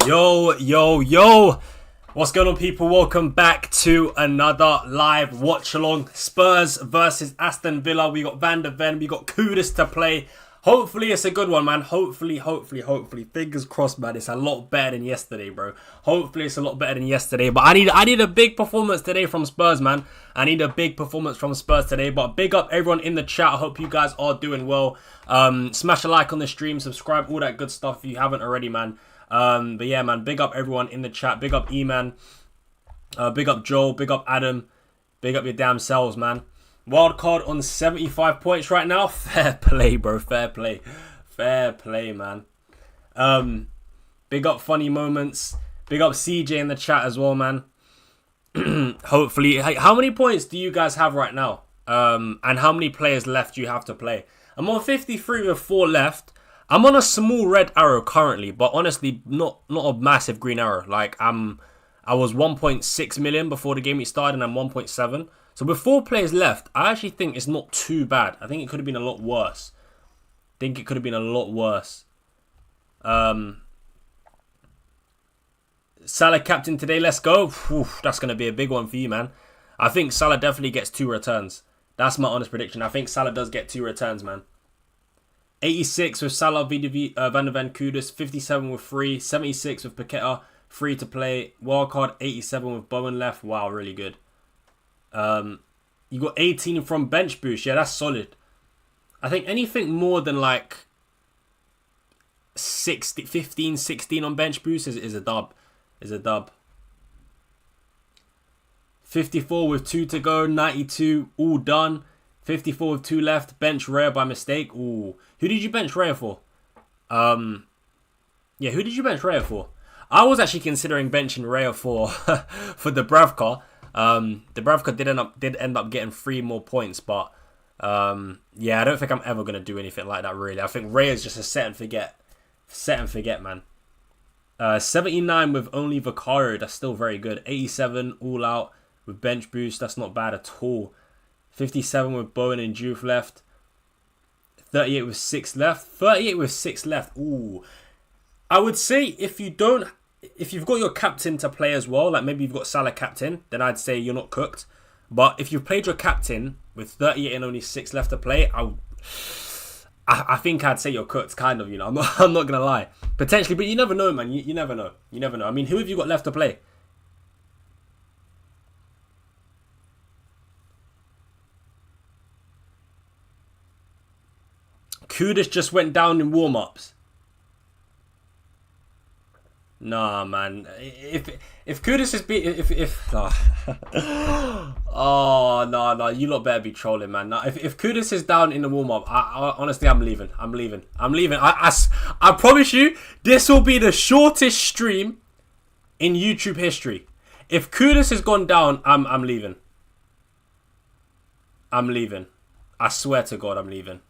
Yo. What's going on, people? Welcome back to another live watch along. Spurs versus Aston Villa. We got Van der Ven. We got Kudus to play. Hopefully it's a good one, man. Hopefully. Fingers crossed, man. It's a lot better than yesterday, bro. Hopefully it's a lot better than yesterday. But I need a big performance today from Spurs, man. I need a big performance from Spurs today. But big up everyone in the chat. I hope you guys are doing well. Smash a like on the stream. Subscribe. All that good stuff if you haven't already, man. But yeah, man, big up everyone in the chat. Big up E-Man. Big up Joel. Big up Adam. Big up your damn selves, man. Wild card on 75 points right now. Fair play, bro. Fair play, man. Big up Funny Moments. Big up CJ in the chat as well, man. Hopefully. Hey, how many points do you guys have right now? And how many players left do you have to play? I'm on 53 with 4 left. I'm on a small red arrow currently, but honestly, not a massive green arrow. Like, I was 1.6 million before the game started, and I'm 1.7. So with 4 players left, I actually think it's not too bad. I think it could have been a lot worse. Salah captain today, let's go. Oof, that's going to be a big one for you, man. I think Salah definitely gets 2 returns. That's my honest prediction. I think Salah does get 2 returns, man. 86 with Salah, Van der Ven, Kudus. 57 with 3. 76 with Paqueta. Free to play. Wildcard 87 with Bowen left. Wow, really good. You got 18 from bench boost. Yeah, that's solid. I think anything more than like 15, 16 on bench boost is a dub. 54 with 2 to go. 92 all done. 54 with 2 left. Bench Raya by mistake. Ooh. Who did you bench Raya for? Yeah, who did you bench Raya for? I was actually considering benching Raya for Dubravka. Dubravka did end up getting 3 more points, but yeah, I don't think I'm ever gonna do anything like that, really. I think Raya is just a set and forget, man. 79 with only Vicario. That's still very good. 87 all out with bench boost. That's not bad at all. 57 with Bowen and Juve left. 38 with 6 left. Ooh. I would say if you've got your captain to play as well, like maybe you've got Salah captain, then I'd say you're not cooked. But if you've played your captain with 38 and only 6 left to play, I think I'd say you're cooked, kind of, you know. I'm not gonna lie. Potentially, but you never know, man. You never know. I mean, who have you got left to play? Kudus just went down in warm-ups. Nah, man. If Kudus is oh no, you lot better be trolling, man. Nah, if Kudus is down in the warm-up, I honestly, I'm leaving. I promise you, this will be the shortest stream in YouTube history. If Kudus has gone down, I'm leaving. I swear to God, I'm leaving.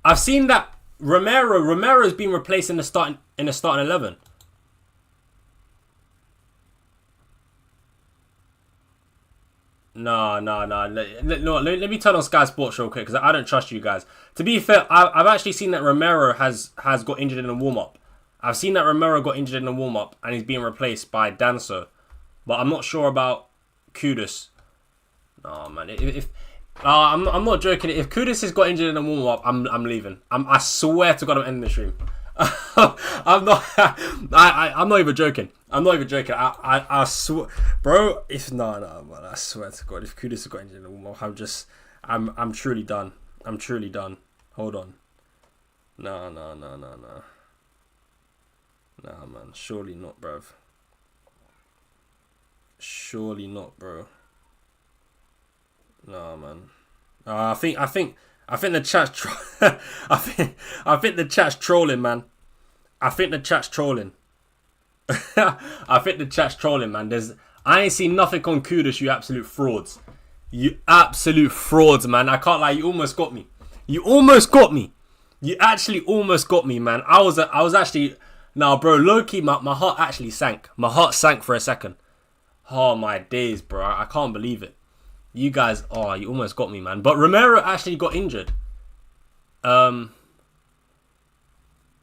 I've seen that Romero's been replaced in the starting 11. No. Let me turn on Sky Sports real quick because I don't trust you guys. To be fair, I've actually seen that Romero has got injured in a warm-up. I've seen that Romero got injured in a warm-up and he's being replaced by Danso. But I'm not sure about Kudus. No, man. I'm not joking. If Kudus has got injured in a warm-up, I'm leaving. I swear to God, I'm ending the stream. I'm not even joking. I swear, bro. No, man. I swear to God, if Kudus has got injured in a warm-up, I'm truly done. Hold on. No. Nah, man. Surely not, bro. No, man. I think the chat's I think the chat's trolling, man. I think the chat's trolling, man. I ain't seen nothing on Kudus, you absolute frauds. Man. I can't lie, you almost got me. You actually almost got me, man. I was actually, nah, bro, low-key, my heart actually sank. My heart sank for a second. Oh, my days, bro. I can't believe it. You guys, you almost got me, man. But Romero actually got injured.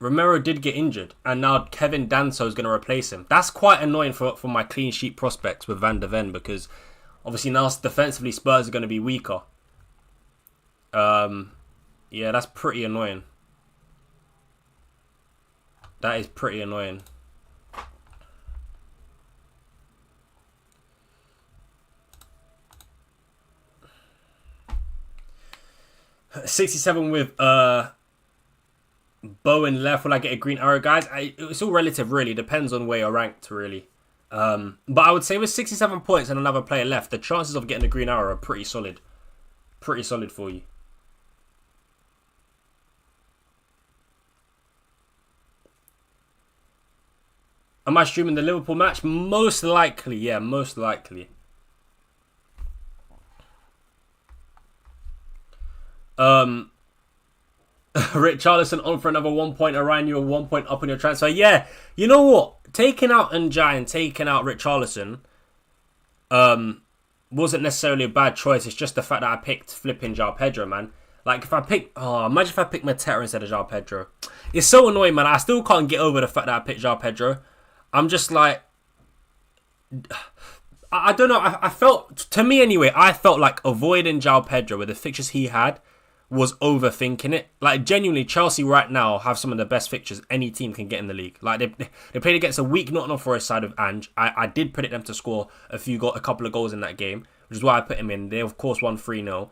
Romero did get injured, and now Kevin Danso is going to replace him. That's quite annoying for my clean sheet prospects with Van de Ven, because obviously now defensively Spurs are going to be weaker. Yeah, that's pretty annoying. That is pretty annoying. $67 with Bowen left. Will I get a green arrow, guys? It's all relative, really. Depends on where you're ranked, really. But I would say with 67 points and another player left, the chances of getting a green arrow are pretty solid. Pretty solid for you. Am I streaming the Liverpool match? Most likely, yeah, most likely. Richarlison on for another 1 point. Orion, you were 1 point up on your transfer. Yeah, you know what? Taking out Njai and taking out Richarlison wasn't necessarily a bad choice. It's just the fact that I picked flipping João Pedro, man. Like, if I pick... Oh, imagine if I picked Mateta instead of João Pedro. It's so annoying, man. I still can't get over the fact that I picked João Pedro. I'm just like... I don't know. I felt... To me, anyway, I felt like avoiding João Pedro with the fixtures he had was overthinking it. Like, genuinely, Chelsea right now have some of the best fixtures any team can get in the league. Like, they played against a weak Nottingham Forest side of Ange. I did predict them to score a couple of goals in that game, which is why I put him in. They, of course, won 3-0.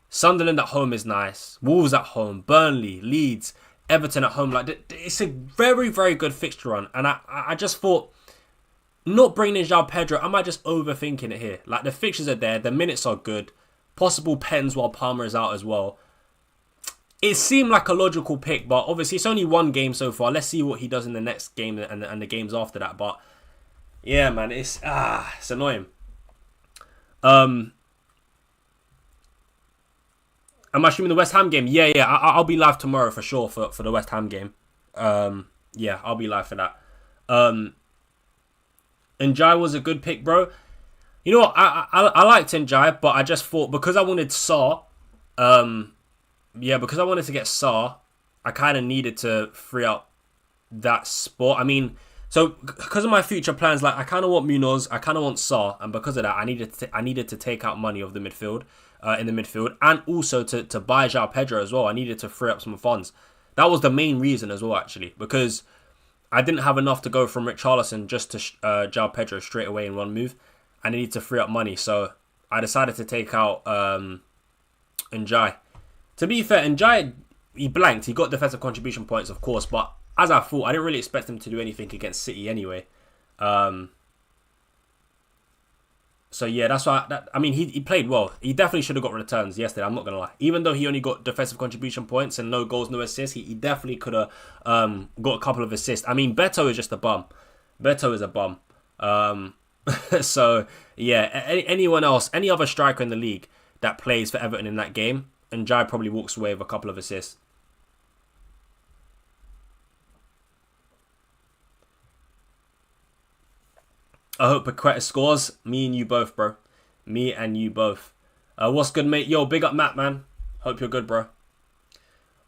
Sunderland at home is nice. Wolves at home. Burnley, Leeds, Everton at home. Like, it's a very, very good fixture run. And I just thought, not bringing in João Pedro, am I just overthinking it here? Like, the fixtures are there. The minutes are good. Possible pens while Palmer is out as well. It seemed like a logical pick, but obviously it's only one game so far. Let's see what he does in the next game and the games after that. But yeah, man, it's annoying. Am I streaming the West Ham game? Yeah. I'll be live tomorrow for sure for the West Ham game. Yeah, I'll be live for that. Njai was a good pick, bro. You know what? I liked Njai, but I just thought because I wanted Sarr, because I wanted to get Sarr, I kind of needed to free up that spot. I mean, so because of my future plans, like I kind of want Munoz, I kind of want Sarr, and because of that, I needed to take out money of the midfield, in the midfield, and also to buy João Pedro as well. I needed to free up some funds. That was the main reason as well, actually, because I didn't have enough to go from Richarlison just to João Pedro straight away in one move. I needed to free up money, so I decided to take out Njai. To be fair, Njai, he blanked. He got defensive contribution points, of course, but as I thought, I didn't really expect him to do anything against City anyway. So yeah, that's why. I mean, he played well. He definitely should have got returns yesterday. I'm not gonna lie. Even though he only got defensive contribution points and no goals, no assists, he definitely could have got a couple of assists. I mean, Beto is just a bum. Beto is a bum. So yeah, anyone else, any other striker in the league that plays for Everton in that game, and Njai probably walks away with a couple of assists. I hope Paqueta scores. Me and you both, bro. Me and you both. What's good, mate? Yo, big up Matt, man. Hope you're good, bro.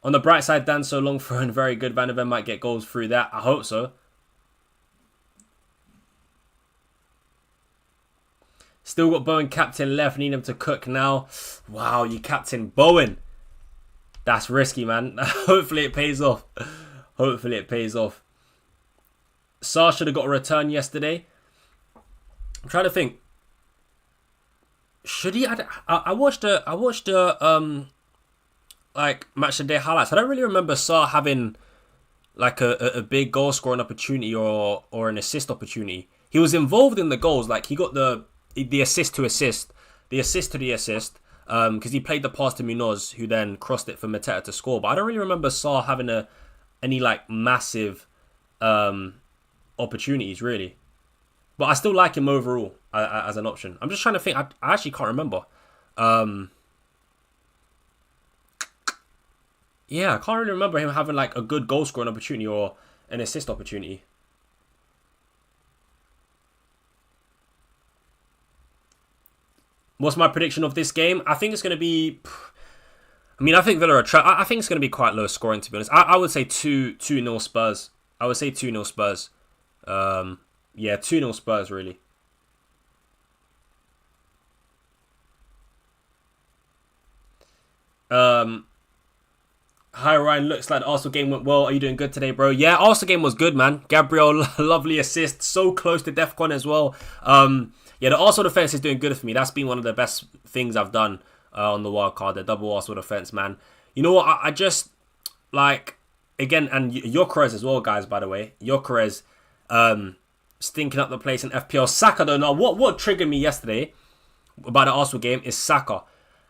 On the bright side, Dan so long for and very good. Van de Ven might get goals through that. I hope so. Still got Bowen captain left. Need him to cook now. Wow, you captain Bowen. That's risky, man. Hopefully it pays off. Hopefully it pays off. Sarr should have got a return yesterday. I'm trying to think. Should he? I watched the like match of the day highlights. I don't really remember Sarr having like a big goal scoring opportunity or an assist opportunity. He was involved in the goals. Like he got the assist to assist, the assist to the assist, because he played the pass to Munoz, who then crossed it for Mateta to score. But I don't really remember Sarr having any like massive opportunities, really. But I still like him overall as an option. I'm just trying to think. I actually can't remember. Yeah, I can't really remember him having like a good goal scoring opportunity or an assist opportunity. What's my prediction of this game? I think it's going to be... I mean, I think Villa are I think it's going to be quite low scoring, to be honest. I would say 2-0 Spurs. I would say 2-0 Spurs. Yeah, 2-0 Spurs, really. Hi Ryan, looks like the Arsenal game went well. Are you doing good today, bro? Yeah, Arsenal game was good, man. Gabriel, lovely assist. So close to DEFCON as well. Yeah, the Arsenal defense is doing good for me. That's been one of the best things I've done on the wild card, the double Arsenal defense, man. You know what? I just, like, again, and Gyökeres as well, guys, by the way. Gyökeres stinking up the place in FPL. Saka, though, now, what triggered me yesterday about the Arsenal game is Saka.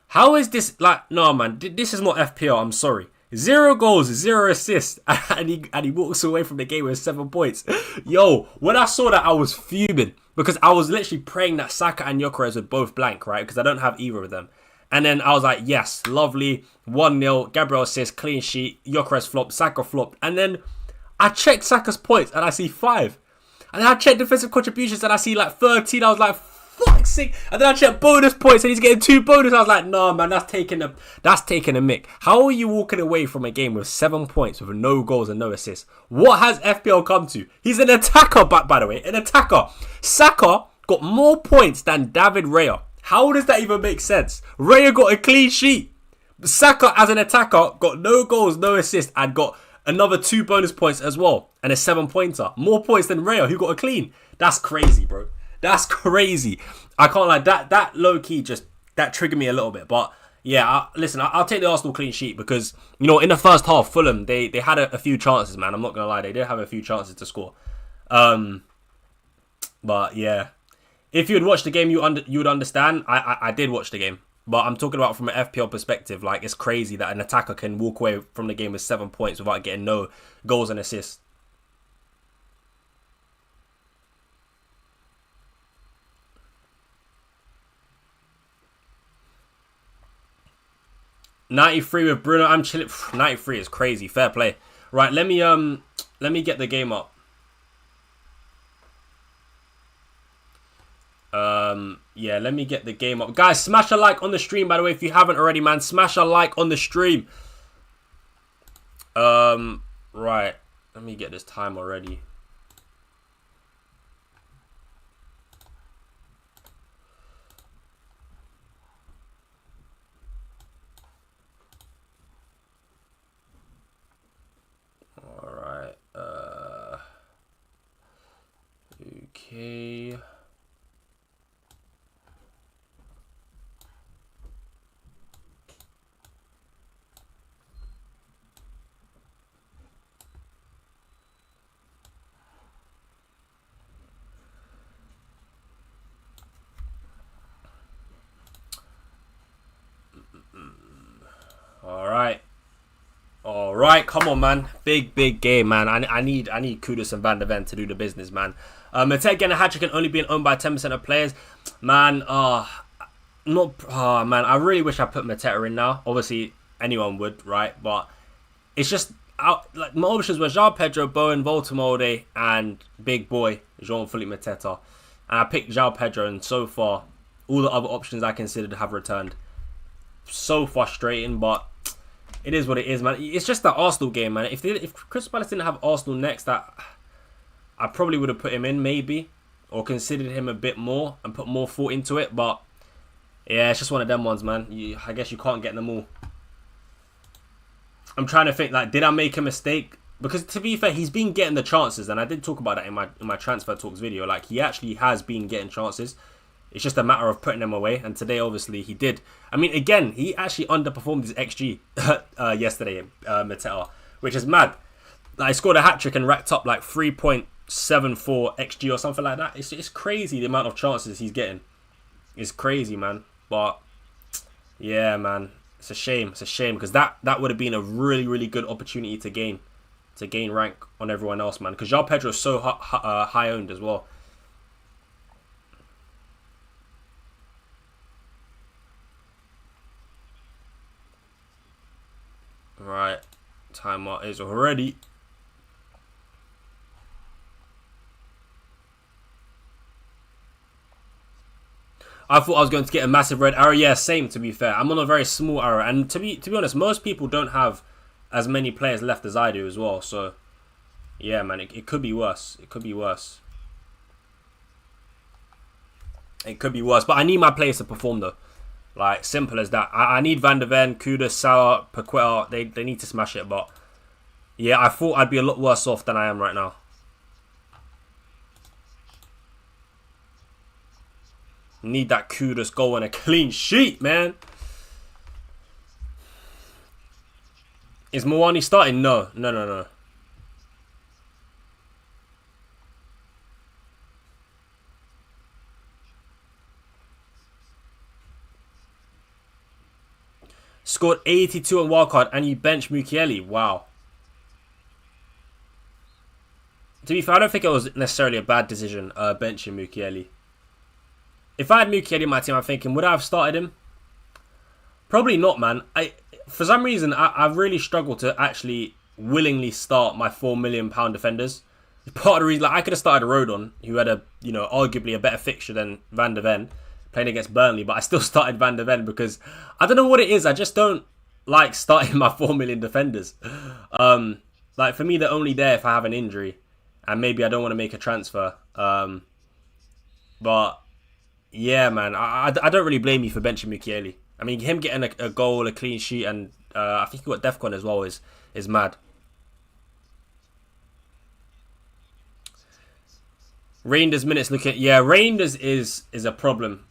How is this, like, no, man, this is not FPL, I'm sorry. 0 goals, 0 assists, and he walks away from the game with 7 points. Yo, when I saw that, I was fuming because I was literally praying that Saka and Gyökeres were both blank, right? Because I don't have either of them. And then I was like, yes, lovely, 1-0, Gabriel assist, clean sheet, Gyökeres flopped, Saka flopped. And then I checked Saka's points and I see 5. And then I checked defensive contributions and I see like 13. I was like, fuck's sake. And then I checked bonus points and he's getting 2 bonus. I was like, no, man, that's taking a mick. How are you walking away from a game with 7 points with no goals and no assists? What has FPL come to? He's an attacker, by the way, an attacker. Saka got more points than David Raya. How does that even make sense? Raya got a clean sheet. Saka, as an attacker, got no goals, no assists, and got another 2 bonus points as well. And a 7-pointer. More points than Raya, who got a clean. That's crazy, bro. That's crazy. I can't lie. That low-key just, that triggered me a little bit. But, yeah, listen, I'll take the Arsenal clean sheet because, you know, in the first half, Fulham, they had a few chances, man. I'm not going to lie. They did have a few chances to score. But, yeah. If you had watched the game, you would understand. I did watch the game. But I'm talking about from an FPL perspective. Like, it's crazy that an attacker can walk away from the game with 7 points without getting no goals and assists. $93 with Bruno. I'm chilling. $93 is crazy. Fair play. Right, let me get the game up. Yeah, let me get the game up. Guys, smash a like on the stream, by the way, if you haven't already, man. Smash a like on the stream. Right. Let me get this time already. Alright. Okay. All right, come on, man. Big game, man. I need Kudus and Van de Ven to do the business, man. Mateta getting a hat-trick can only be owned by 10% of players. Man, man, I really wish I put Mateta in now. Obviously, anyone would, right? But it's just, like, my options were João Pedro, Bowen, Voltemode, and big boy, Jean-Philippe Mateta. And I picked João Pedro, and so far, all the other options I considered have returned. So frustrating, but it is what it is, man. It's just that Arsenal game, man. If Crystal Palace didn't have Arsenal next, I probably would have put him in, maybe. Or considered him a bit more and put more thought into it. But, yeah, it's just one of them ones, man. I guess you can't get them all. I'm trying to think, like, did I make a mistake? Because, to be fair, he's been getting the chances. And I did talk about that in my Transfer Talks video. Like, he actually has been getting chances. It's just a matter of putting them away. And today, obviously, he did. I mean, again, he actually underperformed his XG yesterday, Mateta, which is mad. Like, he scored a hat-trick and racked up like 3.74 XG or something like that. It's crazy the amount of chances he's getting. It's crazy, man. But, yeah, man. It's a shame. It's a shame because that would have been a really, really good opportunity to gain rank on everyone else, man. Because João Pedro is so high-owned as well. Right, timer is already. I thought I was going to get a massive red arrow. Yeah, same, to be fair. I'm on a very small arrow. And to be honest, most people don't have as many players left as I do as well. So, yeah, man, it could be worse. It could be worse. It could be worse. But I need my players to perform, though. Like, simple as that. I need Van de Ven, Kudus, Salah, Paqueta. They need to smash it. But, yeah, I thought I'd be a lot worse off than I am right now. Need that Kudus goal and a clean sheet, man. Is Mwani starting? No. Scored 82 on wildcard and you bench Mukiele. Wow. To be fair, I don't think it was necessarily a bad decision benching Mukiele. If I had Mukiele in my team, I'm thinking, would I have started him? Probably not, man. For some reason, I've really struggled to actually willingly start my £4 million defenders. Part of the reason, like, I could have started Rodon, who had arguably a better fixture than Van de Ven, playing against Burnley, but I still started Van de Ven because I don't know what it is. I just don't like starting my 4 million defenders. Like, for me, they're only there if I have an injury and maybe I don't want to make a transfer. But yeah, man, I don't really blame you for benching Mukiele. I mean, him getting a goal, a clean sheet, and I think he got DEFCON as well is mad. Reinders minutes looking... Yeah, Reinders is a problem.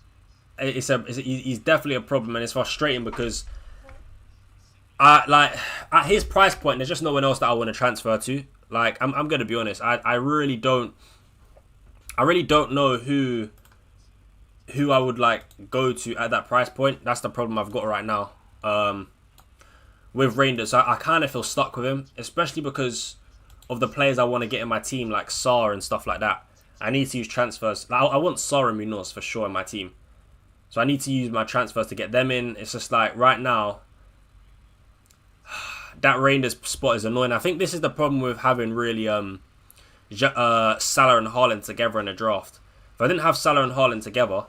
He's definitely a problem, and it's frustrating because like at his price point, there's just no one else that I want to transfer to. Like, I'm gonna be honest, I really don't know who I would like go to at that price point. That's the problem I've got right now with Reinders. I kind of feel stuck with him, especially because of the players I want to get in my team, like Sarr and stuff like that. I need to use transfers. I want Sarr and Munoz for sure in my team. So I need to use my transfers to get them in. It's just like, right now, that Reinders spot is annoying. I think this is the problem with having really Salah and Haaland together in a draft. If I didn't have Salah and Haaland together,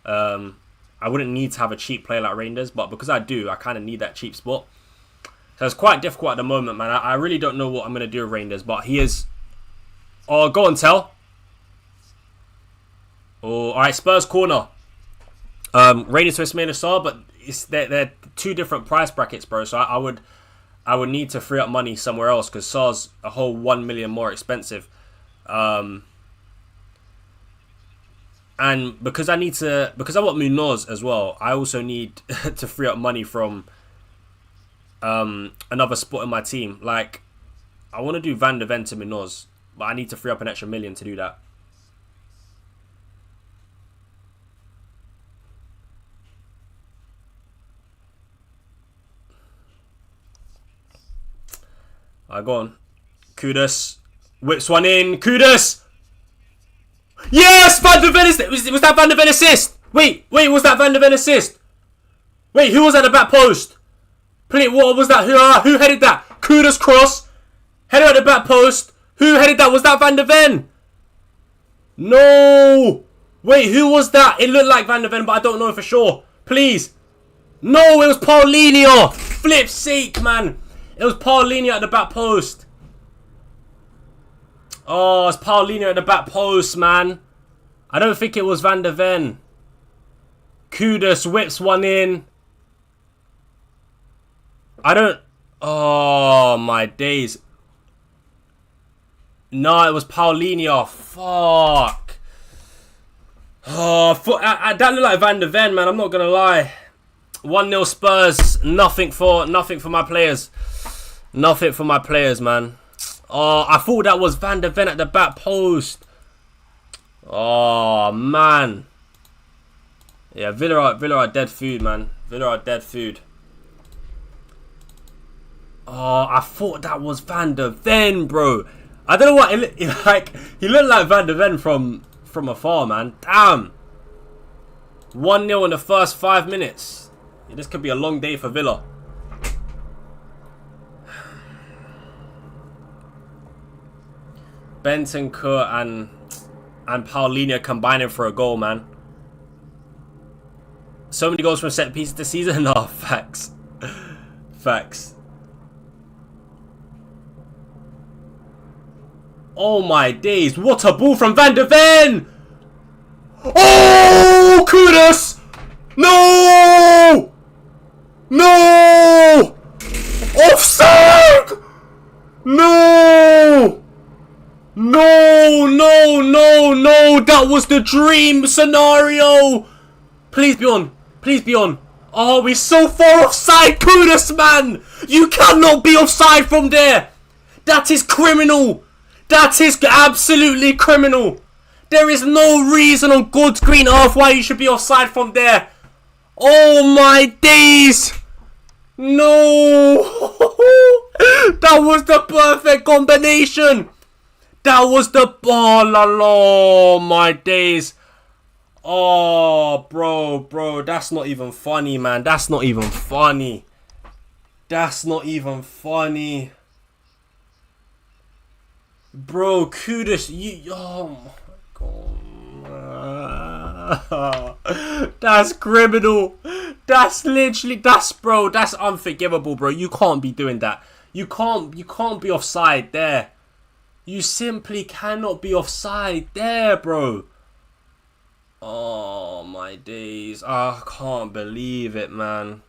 I wouldn't need to have a cheap player like Reinders. But because I do, I kind of need that cheap spot. So it's quite difficult at the moment, man. I really don't know what I'm going to do with Reinders. But he is... Oh, go on, tell. Oh, alright, Spurs corner. Reinders to Ismail Sarr, but they're two different price brackets, bro. So I would need to free up money somewhere else because Sarr's a whole 1 million more expensive. And because I want Munoz as well, I also need to free up money from another spot in my team. Like, I want to do Van de Ven to Munoz, but I need to free up an extra million to do that. Go on. Kudus. Whips one in. Kudus! Yes! Van de Ven was that Van de Ven assist? Wait, was that Van de Ven assist? Wait, who was at the back post? Please, what was that? Who headed that? Kudus cross. Header at the back post. Who headed that? Was that Van de Ven? No! Wait, who was that? It looked like Van de Ven, but I don't know for sure. Please. No, it was Paulinho. Flip's sake, man. It was Paulinho at the back post. Oh, it's Paulinho at the back post, man. I don't think it was Van de Ven. Kudus whips one in. Oh, my days. No, it was Paulinho. Fuck. Oh, that looked like Van de Ven, man. I'm not going to lie. 1-0 Spurs. Nothing for my players. Nothing for my players, man. Oh, I thought that was Van de Ven at the back post. Oh, man. Yeah, Villa are dead food, man. Villa are dead food. Oh, I thought that was Van de Ven, bro. I don't know what he looked like Van de Ven from afar, man. Damn. 1-0 in the first 5 minutes. Yeah, this could be a long day for Villa. Bentancur and Paulinho combining for a goal, man. So many goals from set pieces this season. No, facts. Facts. Oh my days. What a ball from Van de Ven. Oh, Kudus. No. No. Offside. No. No, no, no, no. That was the dream scenario. Please be on. Please be on. Oh, we're so far offside, Kudus, man. You cannot be offside from there. That is criminal. That is absolutely criminal. There is no reason on God's green earth why you should be offside from there. Oh my days. No. That was the perfect combination. That was the... Oh, la, la, my days. Oh, bro, that's not even funny, man. That's not even funny. That's not even funny. Bro, Kudus, you... Oh, my God. That's criminal. That's literally... Bro, that's unforgivable, bro. You can't be doing that. You can't be offside there. You simply cannot be offside there, bro. Oh, my days. I can't believe it, man.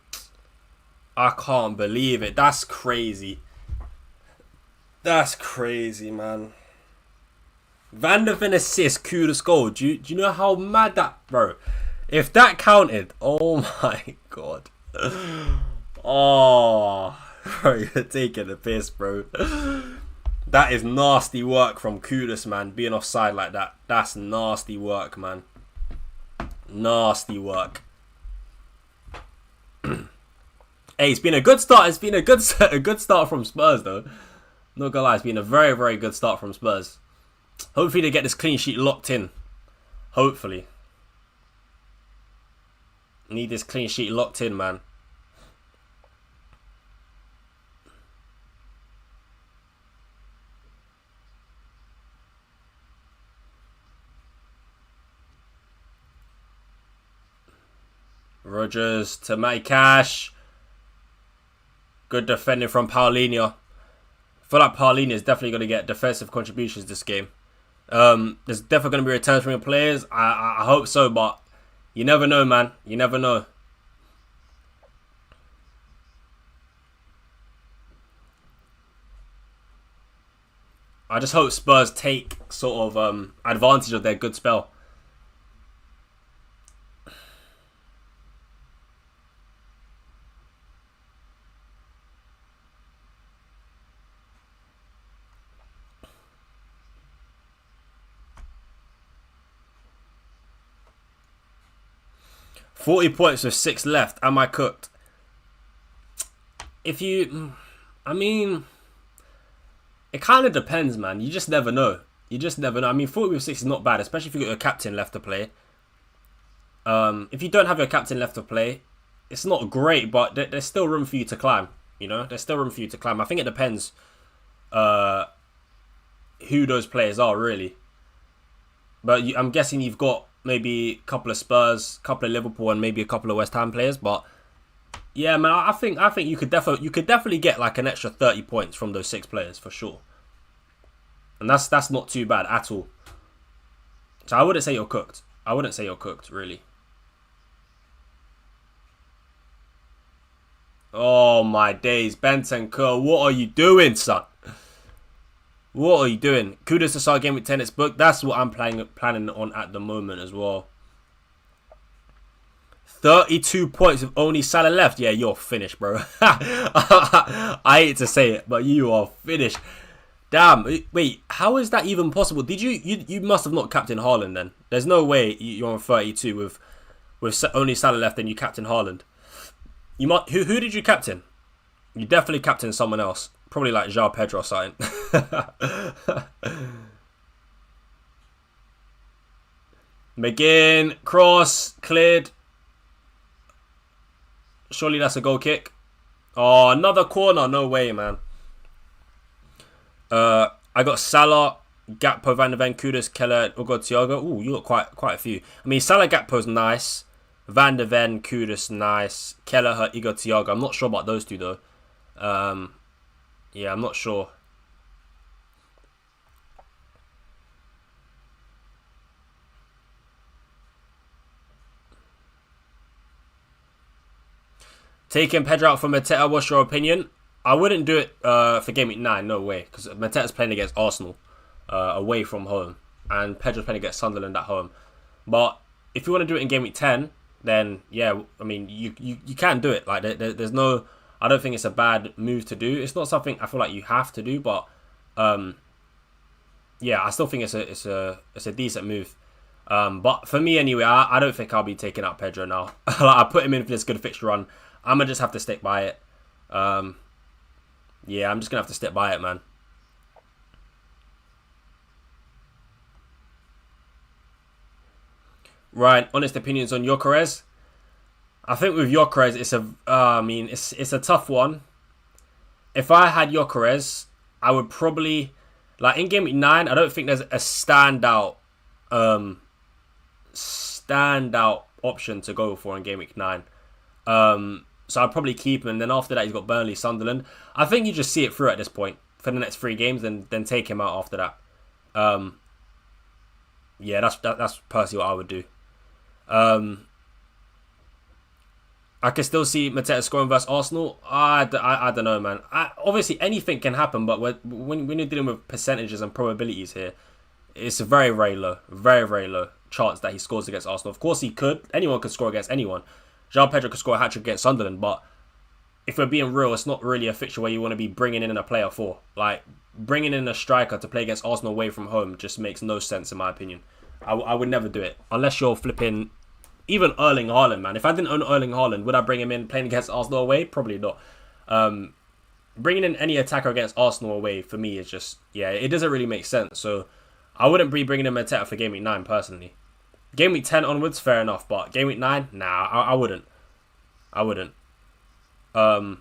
I can't believe it. That's crazy. That's crazy, man. Van der Ven assist, Kudus goal. Do you know how mad that... Bro, if that counted... Oh, my God. Oh, bro, you're taking the piss, bro. That is nasty work from Kudus, man. Being offside like that. That's nasty work, man. Nasty work. Hey, it's been a good start. It's been a good start from Spurs, though. Not gonna lie, it's been a very, very good start from Spurs. Hopefully they get this clean sheet locked in. Hopefully. Need this clean sheet locked in, man. Rodgers to Matty Cash. Good defending from Paulinho. I feel like Paulinho is definitely going to get defensive contributions this game. There's definitely going to be returns from your players. I hope so, but you never know, man. You never know. I just hope Spurs take sort of advantage of their good spell. $40 points with 6 left. Am I cooked? If you... I mean... It kind of depends, man. You just never know. You just never know. I mean, 40 with 6 is not bad, especially if you've got your captain left to play. If you don't have your captain left to play, it's not great, but there's still room for you to climb. You know? There's still room for you to climb. I think it depends who those players are, really. But I'm guessing you've got maybe a couple of Spurs, a couple of Liverpool, and maybe a couple of West Ham players. But yeah, man, I think you could definitely get like an extra 30 points from those 6 players for sure. And that's not too bad at all. So I wouldn't say you're cooked. I wouldn't say you're cooked, really. Oh my days, Bentancur, what are you doing, son? What are you doing? Kudus to start game with 10 booked. That's what I'm planning on at the moment as well. 32 points with only Salah left. Yeah, you're finished, bro. I hate to say it, but you are finished. Damn. Wait, how is that even possible? Did you must have not captained Haaland then. There's no way you're on 32 with only Salah left and you captain Haaland. You might. Who did you captain? You definitely captained someone else. Probably like João Pedro or something. McGinn, cross, cleared. Surely that's a goal kick. Oh, another corner. No way, man. I got Salah, Gakpo, Van de Ven, Kudus, Keller, Ugo, Thiago. Ooh, you got quite a few. I mean, Salah, Gakpo's nice. Van der Ven, Kudus, nice. Kelleher, Igor Thiago. I'm not sure about those two though. Yeah, I'm not sure. Taking Pedro out for Mateta, what's your opinion? I wouldn't do it for Game Week 9, no way. Because Mateta's playing against Arsenal away from home. And Pedro's playing against Sunderland at home. But if you want to do it in Game Week 10, then yeah, I mean, you can do it. Like there's no... I don't think it's a bad move to do. It's not something I feel like you have to do, but yeah, I still think it's a decent move. But for me anyway, I don't think I'll be taking out Pedro now. Like, I put him in for this good fixture run. I'm gonna just have to stick by it. Yeah, I'm just gonna have to stick by it, man. Ryan, honest opinions on Gyökeres? I think with Gyökeres, it's a tough one. If I had Gyökeres, I would probably, like in Game Week 9, I don't think there's a standout option to go for in Game Week 9. So I'd probably keep him, and then after that he's got Burnley, Sunderland. I think you just see it through at this point for the next 3 games, then take him out after that. Yeah, that's personally what I would do. I can still see Mateta scoring versus Arsenal. I don't know, man. Obviously, anything can happen, but when you're dealing with percentages and probabilities here, it's a very, very low, very, very low chance that he scores against Arsenal. Of course, he could. Anyone could score against anyone. João Pedro could score a hat-trick against Sunderland, but if we're being real, it's not really a fixture where you want to be bringing in a player for. Like, bringing in a striker to play against Arsenal away from home just makes no sense, in my opinion. I would never do it. Unless you're flipping... Even Erling Haaland, man. If I didn't own Erling Haaland, would I bring him in playing against Arsenal away? Probably not. Bringing in any attacker against Arsenal away, for me, is just... Yeah, it doesn't really make sense. So, I wouldn't be bringing in Mateta for Game Week 9, personally. Game Week 10 onwards, fair enough. But Game Week 9, nah, I wouldn't. I wouldn't. I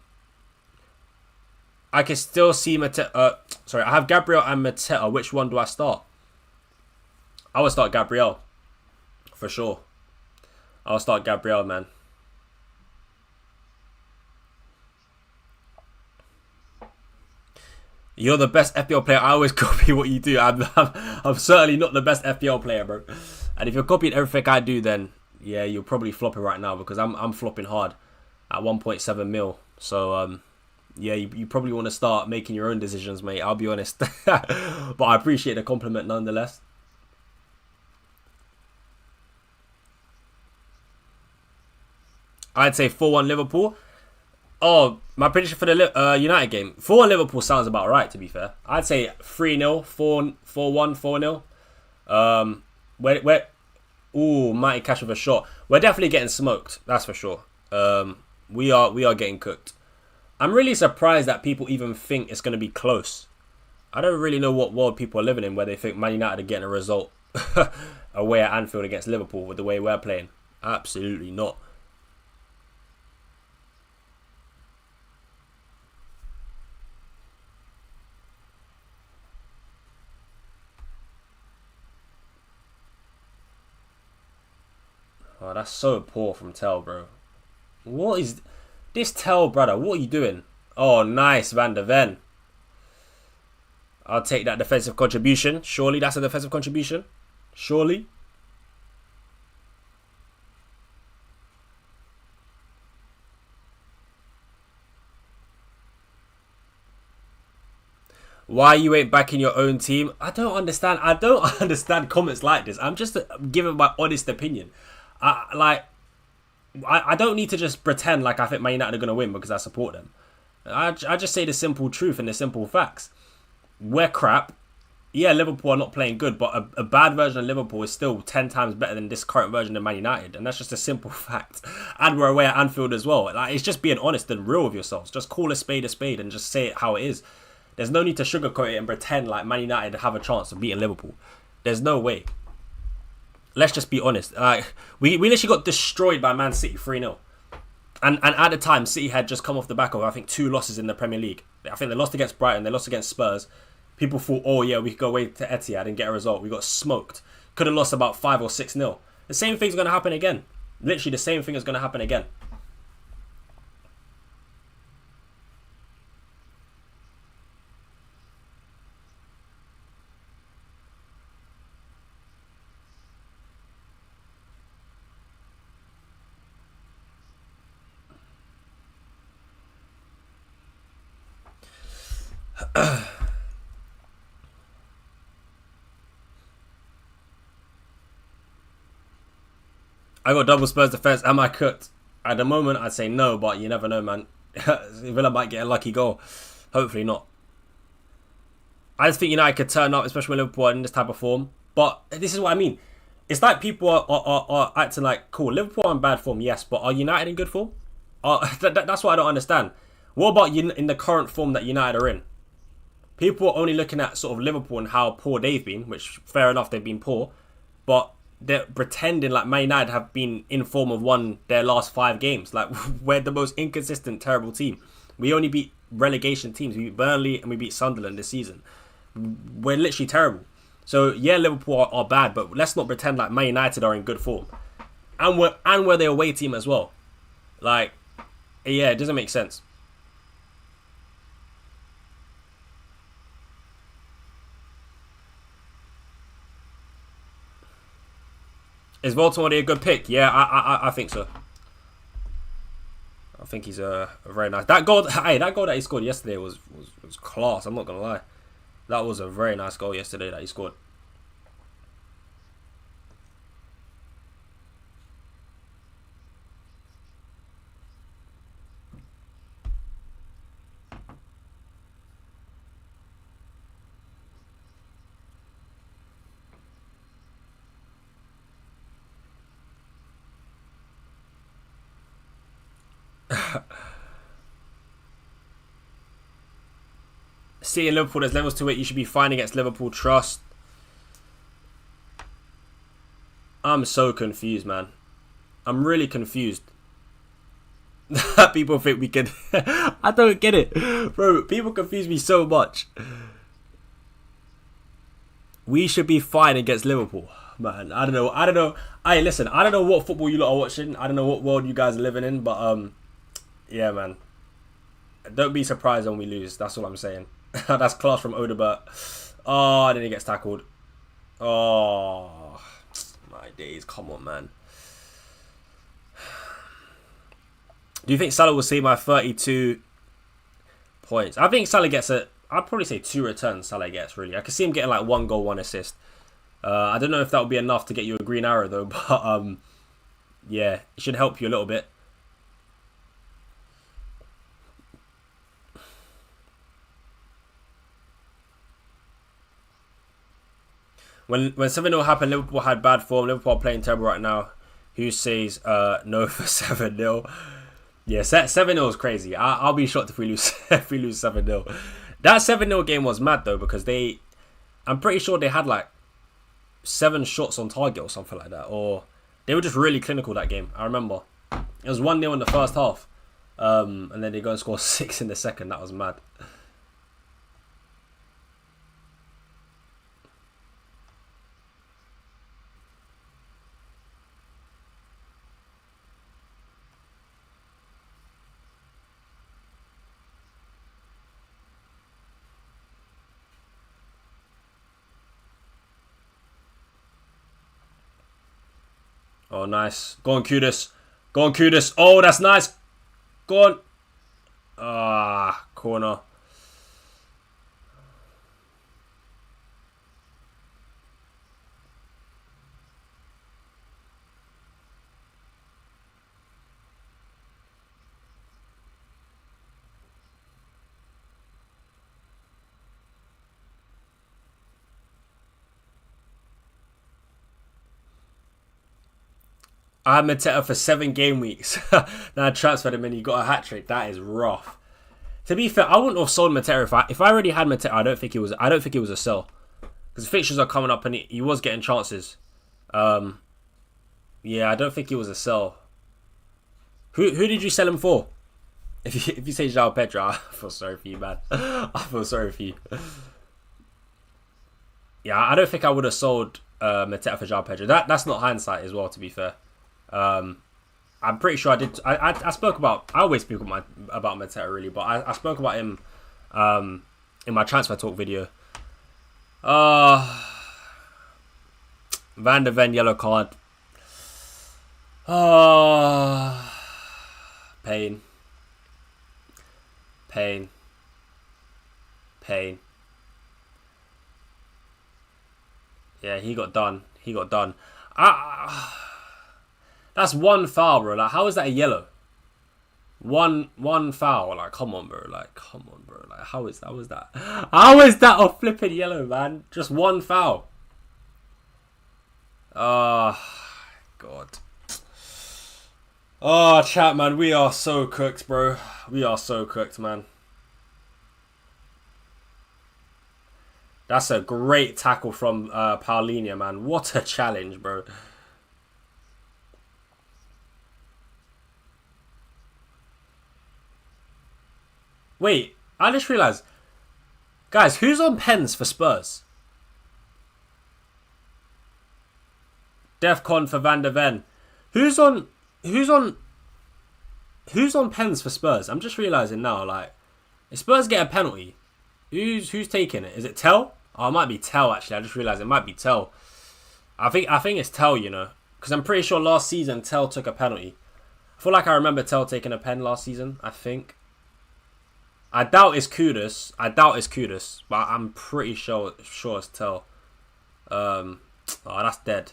can still see Mateta... sorry, I have Gabriel and Mateta. Which one do I start? I would start Gabriel. For sure. I'll start Gabriel, man. You're the best FPL player. I always copy what you do. I'm certainly not the best FPL player, bro. And if you're copying everything I do, then yeah, you're probably flopping right now because I'm flopping hard at 1.7 mil. So yeah, you probably want to start making your own decisions, mate. I'll be honest. But I appreciate the compliment nonetheless. I'd say 4-1 Liverpool. Oh, my prediction for the United game. 4-1 Liverpool sounds about right, to be fair. I'd say 3-0, 4-1, 4-0. Ooh, mighty catch with a shot. We're definitely getting smoked, that's for sure. We are getting cooked. I'm really surprised that people even think it's going to be close. I don't really know what world people are living in where they think Man United are getting a result away at Anfield against Liverpool with the way we're playing. Absolutely not. Oh, that's so poor from Tell, bro. What is this Tell, brother? What are you doing? Oh, nice, Van der Ven. I'll take that defensive contribution. Surely that's a defensive contribution. Surely. Why you ain't back in your own team? I don't understand. I don't understand comments like this. I'm just giving my honest opinion. I don't need to just pretend like I think Man United are going to win because I support them. I just say the simple truth and the simple facts. We're crap. Yeah, Liverpool are not playing good, but a bad version of Liverpool is still 10 times better than this current version of Man United. And that's just a simple fact. And we're away at Anfield as well. Like, it's just being honest and real with yourselves. Just call a spade and just say it how it is. There's no need to sugarcoat it and pretend like Man United have a chance of beating Liverpool. There's no way. Let's just be honest. We literally got destroyed by Man City 3-0. And at the time, City had just come off the back of, I think, 2 losses in the Premier League. I think they lost against Brighton, they lost against Spurs. People thought, oh yeah, we could go away to Etihad and get a result. We got smoked. Could have lost about 5 or 6-0. The same thing's going to happen again. Literally the same thing is going to happen again. I got double Spurs defense. Am I cooked? At the moment, I'd say no, but you never know, man. Villa might get a lucky goal. Hopefully not. I just think United could turn up, especially when Liverpool are in this type of form. But this is what I mean. It's like people are acting like, cool, Liverpool are in bad form, yes, but are United in good form? That's what I don't understand. What about in the current form that United are in? People are only looking at sort of Liverpool and how poor they've been, which, fair enough, they've been poor. But they're pretending like Man United have been in form of won their last 5 games. Like, we're the most inconsistent, terrible team. We only beat relegation teams. We beat Burnley and we beat Sunderland this season. We're literally terrible. So, yeah, Liverpool are bad, but let's not pretend like Man United are in good form. And we're their away team as well. Like, yeah, it doesn't make sense. Is Baltimore a good pick? Yeah, I think so. I think he's a very nice. That goal, hey, that goal that he scored yesterday was class. I'm not gonna lie. That was a very nice goal yesterday that he scored. City and Liverpool, there's levels to it. You should be fine against Liverpool. Trust. I'm so confused, man. I'm really confused. People think we can... I don't get it. Bro, people confuse me so much. We should be fine against Liverpool. Man, I don't know. Hey, listen, I don't know what football you lot are watching. I don't know what world you guys are living in. But, yeah, man. Don't be surprised when we lose. That's all I'm saying. That's class from Odebert. Oh, and then he gets tackled. Oh, my days. Come on, man. Do you think Salah will see my 32 points? I think Salah gets I'd probably say 2 returns Salah gets, really. I could see him getting like 1 goal, 1 assist. I don't know if that would be enough to get you a green arrow, though. But, yeah, it should help you a little bit. When 7-0 happened, Liverpool had bad form. Liverpool are playing terrible right now. Who says no for 7-0? Yeah, 7-0 is crazy. I'll be shocked if we lose 7-0. That 7-0 game was mad though, because I'm pretty sure they had like 7 shots on target or something like that. Or they were just really clinical that game. I remember. It was 1-0 in the first half. And then they go and score 6 in the second. That was mad. Oh, nice. Go on, Kudus. Go on, Kudus. Oh, that's nice. Go on. Ah, corner. I had Mateta for 7 game weeks. Then I transferred him and he got a hat trick. That is rough. To be fair, I wouldn't have sold Mateta if I already had Mateta. I don't think it was a sell, because fixtures are coming up and he was getting chances. Yeah, I don't think it was a sell. Who did you sell him for? If you say João Pedro, I feel sorry for you, man. I feel sorry for you. Yeah, I don't think I would have sold Mateta for João Pedro. That's not hindsight as well, to be fair. I'm pretty sure I did. I spoke about. I always speak about Mateta really, but I spoke about him in my transfer talk video. Van der Ven yellow card. Pain. Yeah, he got done. That's one foul, bro. Like, how is that a yellow? One foul. Like, come on, bro. Like, how is that? How is that a flipping yellow, man? Just one foul. God. Oh, chat, man. We are so cooked, bro. We are so cooked, man. That's a great tackle from Paulinho, man. What a challenge, bro. Wait, I just realised. Guys, who's on pens for Spurs? Defcon for Van der Ven. Who's on pens for Spurs? I'm just realising now, like, if Spurs get a penalty, who's taking it? Is it Tell? Oh, it might be Tell, actually. I just realised it might be Tell. I think it's Tell, you know. Because I'm pretty sure last season Tell took a penalty. I feel like I remember Tell taking a pen last season, I think. I doubt it's Kudus. But I'm pretty sure it's Tell. Oh, that's dead.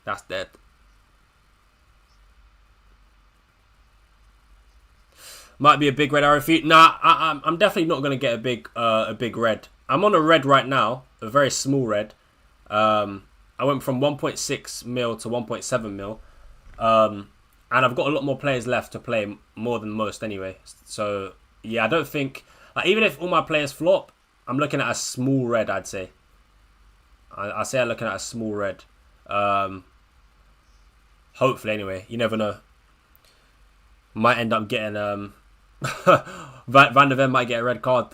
That's dead. Might be a big red arrow feet. Nah, I'm definitely not gonna get a big red. I'm on a red right now, a very small red. I went from 1.6 mil to 1.7 mil, and I've got a lot more players left to play, more than most anyway. So yeah, I don't think, like, even if all my players flop, I'm looking at a small red. I'd say. I say I'm looking at a small red. Hopefully, anyway. You never know. Might end up getting Van der Ven might get a red card.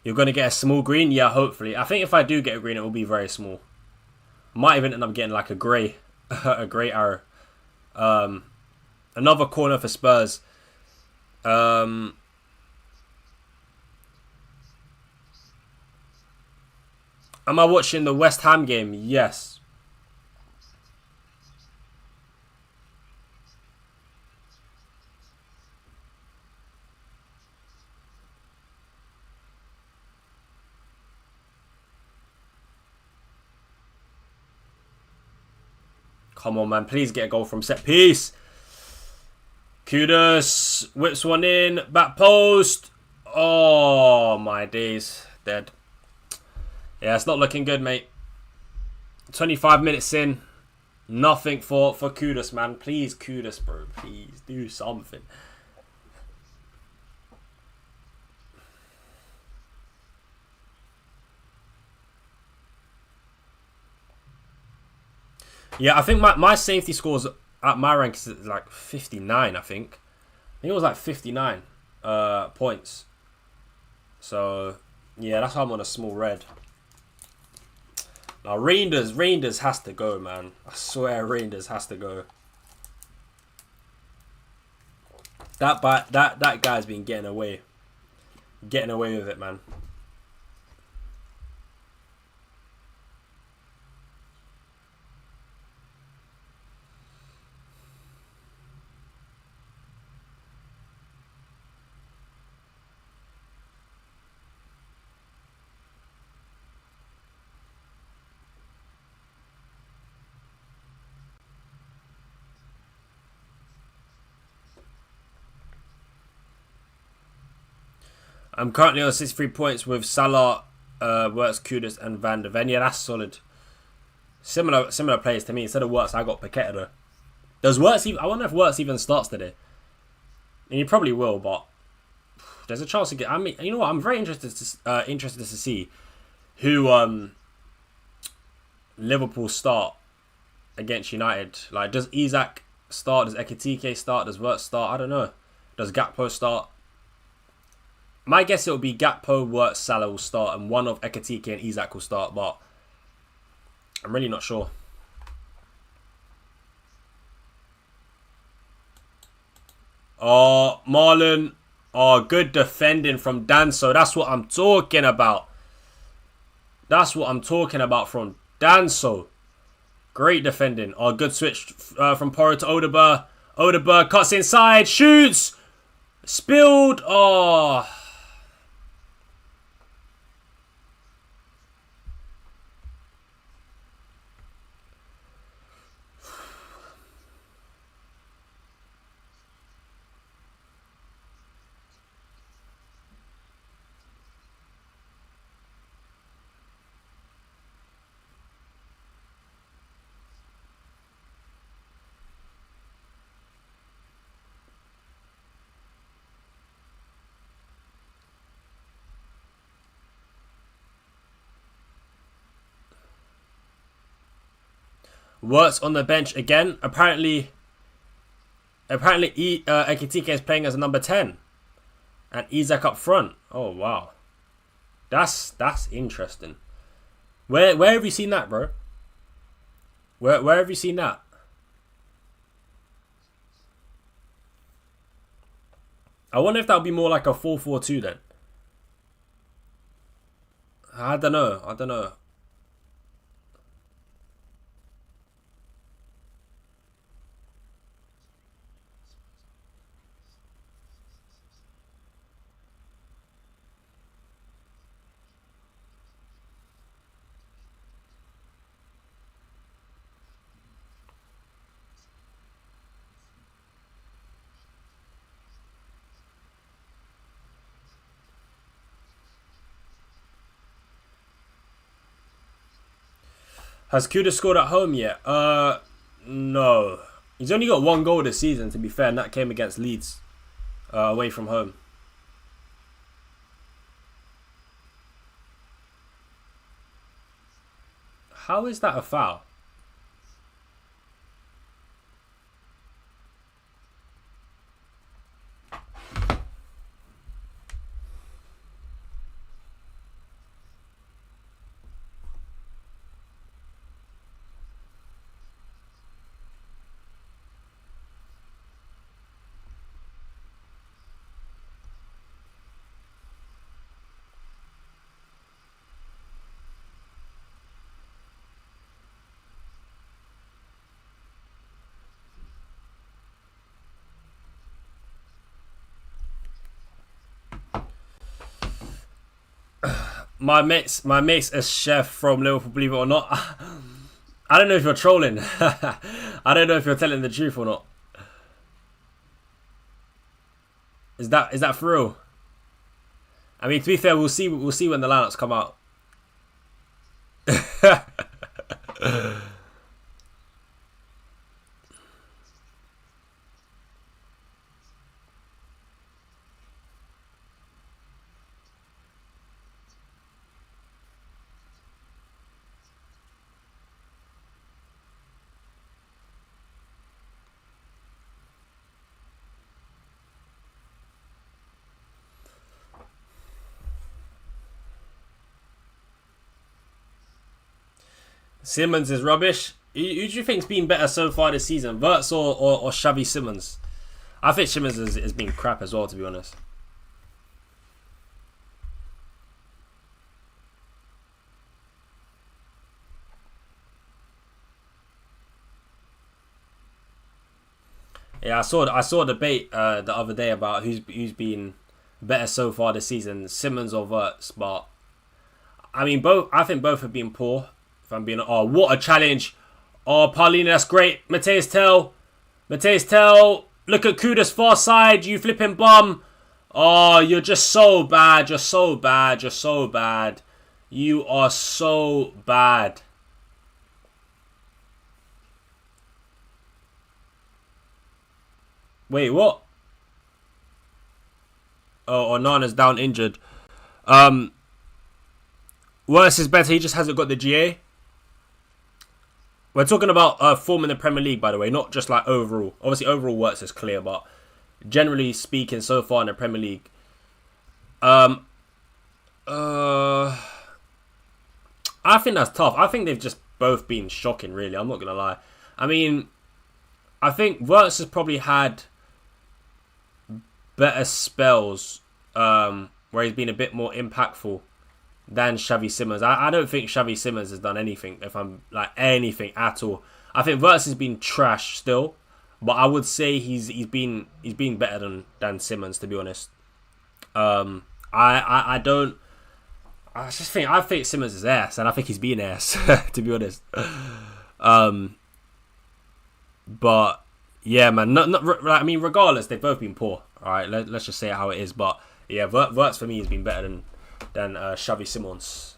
You're going to get a small green? Yeah, hopefully. I think if I do get a green, it will be very small. Might even end up getting like a grey. A grey arrow. Another corner for Spurs. Am I watching the West Ham game? Yes. Come on, man. Please get a goal from set piece. Kudus whips one in. Back post. Oh, my days. Dead. Yeah, it's not looking good, mate. 25 minutes in. Nothing for Kudus, man. Please, Kudus, bro. Please do something. Yeah, I think my safety scores at my rank is like 59, I think. I think it was like 59 points. So, yeah, that's why I'm on a small red. Now, Reinders has to go, man. I swear Reinders has to go. That guy's been getting away. Getting away with it, man. I'm currently on 63 points with Salah, Wirtz, Kudus, and Van der Ven. Yeah, that's solid. Similar players to me. Instead of Wirtz, I got Paqueta. Does Wirtz even... I wonder if Wirtz even starts today. And he probably will, but there's a chance to get... I mean, you know what? I'm very interested to see who Liverpool start against United. Like, does Isak start? Does Ekitike start? Does Wirtz start? I don't know. Does Gakpo start? My guess it will be Gakpo, Wirtz, Salah will start, and one of Ekitike and Isak will start, but I'm really not sure. Oh, Marlon. Oh, good defending from Danso. That's what I'm talking about. That's what I'm talking about from Danso. Great defending. Oh, good switch from Porro to Odegaard. Odegaard cuts inside, shoots. Spilled. Oh. Wirtz on the bench again. Apparently Ekitike is playing as a number 10. And Isak up front. Oh, wow. That's interesting. Where have you seen that, bro? Where have you seen that? I wonder if that would be more like a 4-4-2 then. I don't know. Has Kuda scored at home yet? No. He's only got one goal this season, to be fair, and that came against Leeds, away from home. How is that a foul? My mate's a chef from Liverpool, believe it or not. I don't know if you're trolling. I don't know if you're telling the truth or not. Is that for real? I mean, to be fair, we'll see when the lineups come out. Simmons is rubbish. Who do you think's been better so far this season, Wirtz or Xavi Simmons? I think Simmons has been crap as well, to be honest. Yeah, I saw a debate the other day about who's been better so far this season, Simmons or Wirtz. But I mean, both. I think both have been poor. If I'm being, oh, what a challenge! Oh, Paulina, that's great. Mateus Tell, look at Kuda's far side. You flipping bum. Oh, you're just so bad. You're so bad. You're so bad. You are so bad. Wait, what? Oh, Onana's down injured. Um, Worse is better. He just hasn't got the GA. We're talking about form in the Premier League, by the way, not just like overall. Obviously, overall Works is clear, but generally speaking, so far in the Premier League, um, I think that's tough. I think they've just both been shocking, really. I'm not gonna lie. I mean, I think Works has probably had better spells where he's been a bit more impactful than Xavi Simons. I don't think Xavi Simons has done anything, if I'm like anything at all. I think Wirtz has been trash still, but I would say he's been better than Simons, to be honest. I don't. I think Simons is ass, and I think he's been ass to be honest. But yeah, man. I mean, regardless, they've both been poor. All right, let's just say it how it is. But yeah, Wirtz for me has been better than Xavi Simons.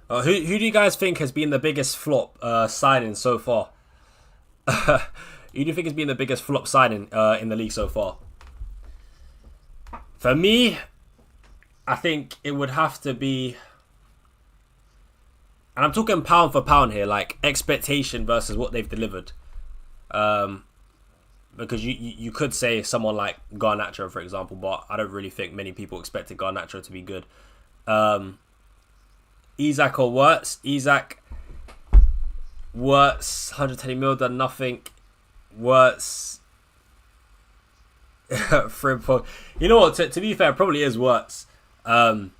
Who do you guys think has been the biggest flop signing so far? Who do you think has been the biggest flop signing in the league so far? For me, I think it would have to be, and I'm talking pound for pound here, like expectation versus what they've delivered. Because you could say someone like Garnacho, for example, but I don't really think many people expected Garnacho to be good. Isak or Wirtz? Isak, Wirtz, 120 mil, done nothing. Wirtz, Frimpong. You know what? To be fair, it probably is Wirtz. I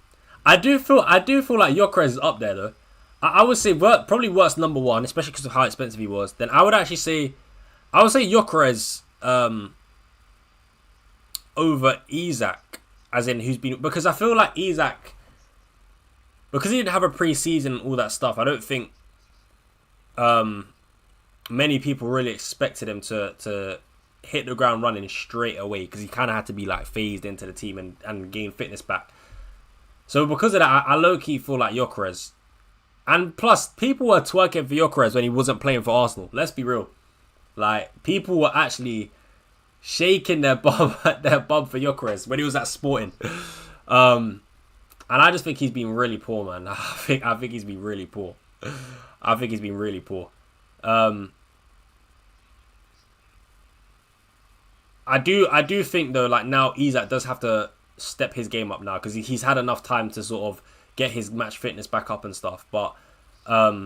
do feel like Gyökeres is up there though. I would say probably Wirtz number one, especially because of how expensive he was. Then I would say Gyökeres over Isak, as in who's been, because I feel like Isak, because he didn't have a pre-season and all that stuff, I don't think many people really expected him to hit the ground running straight away, because he kind of had to be like phased into the team and gain fitness back. So because of that, I low-key feel like Gyökeres. And plus, people were twerking for Gyökeres when he wasn't playing for Arsenal. Let's be real. Like, people were actually shaking their bum for Gyökeres when he was at Sporting. And I just think he's been really poor, man. I think he's been really poor. I do think though, like now Isak does have to step his game up now, because he's had enough time to sort of get his match fitness back up and stuff. But well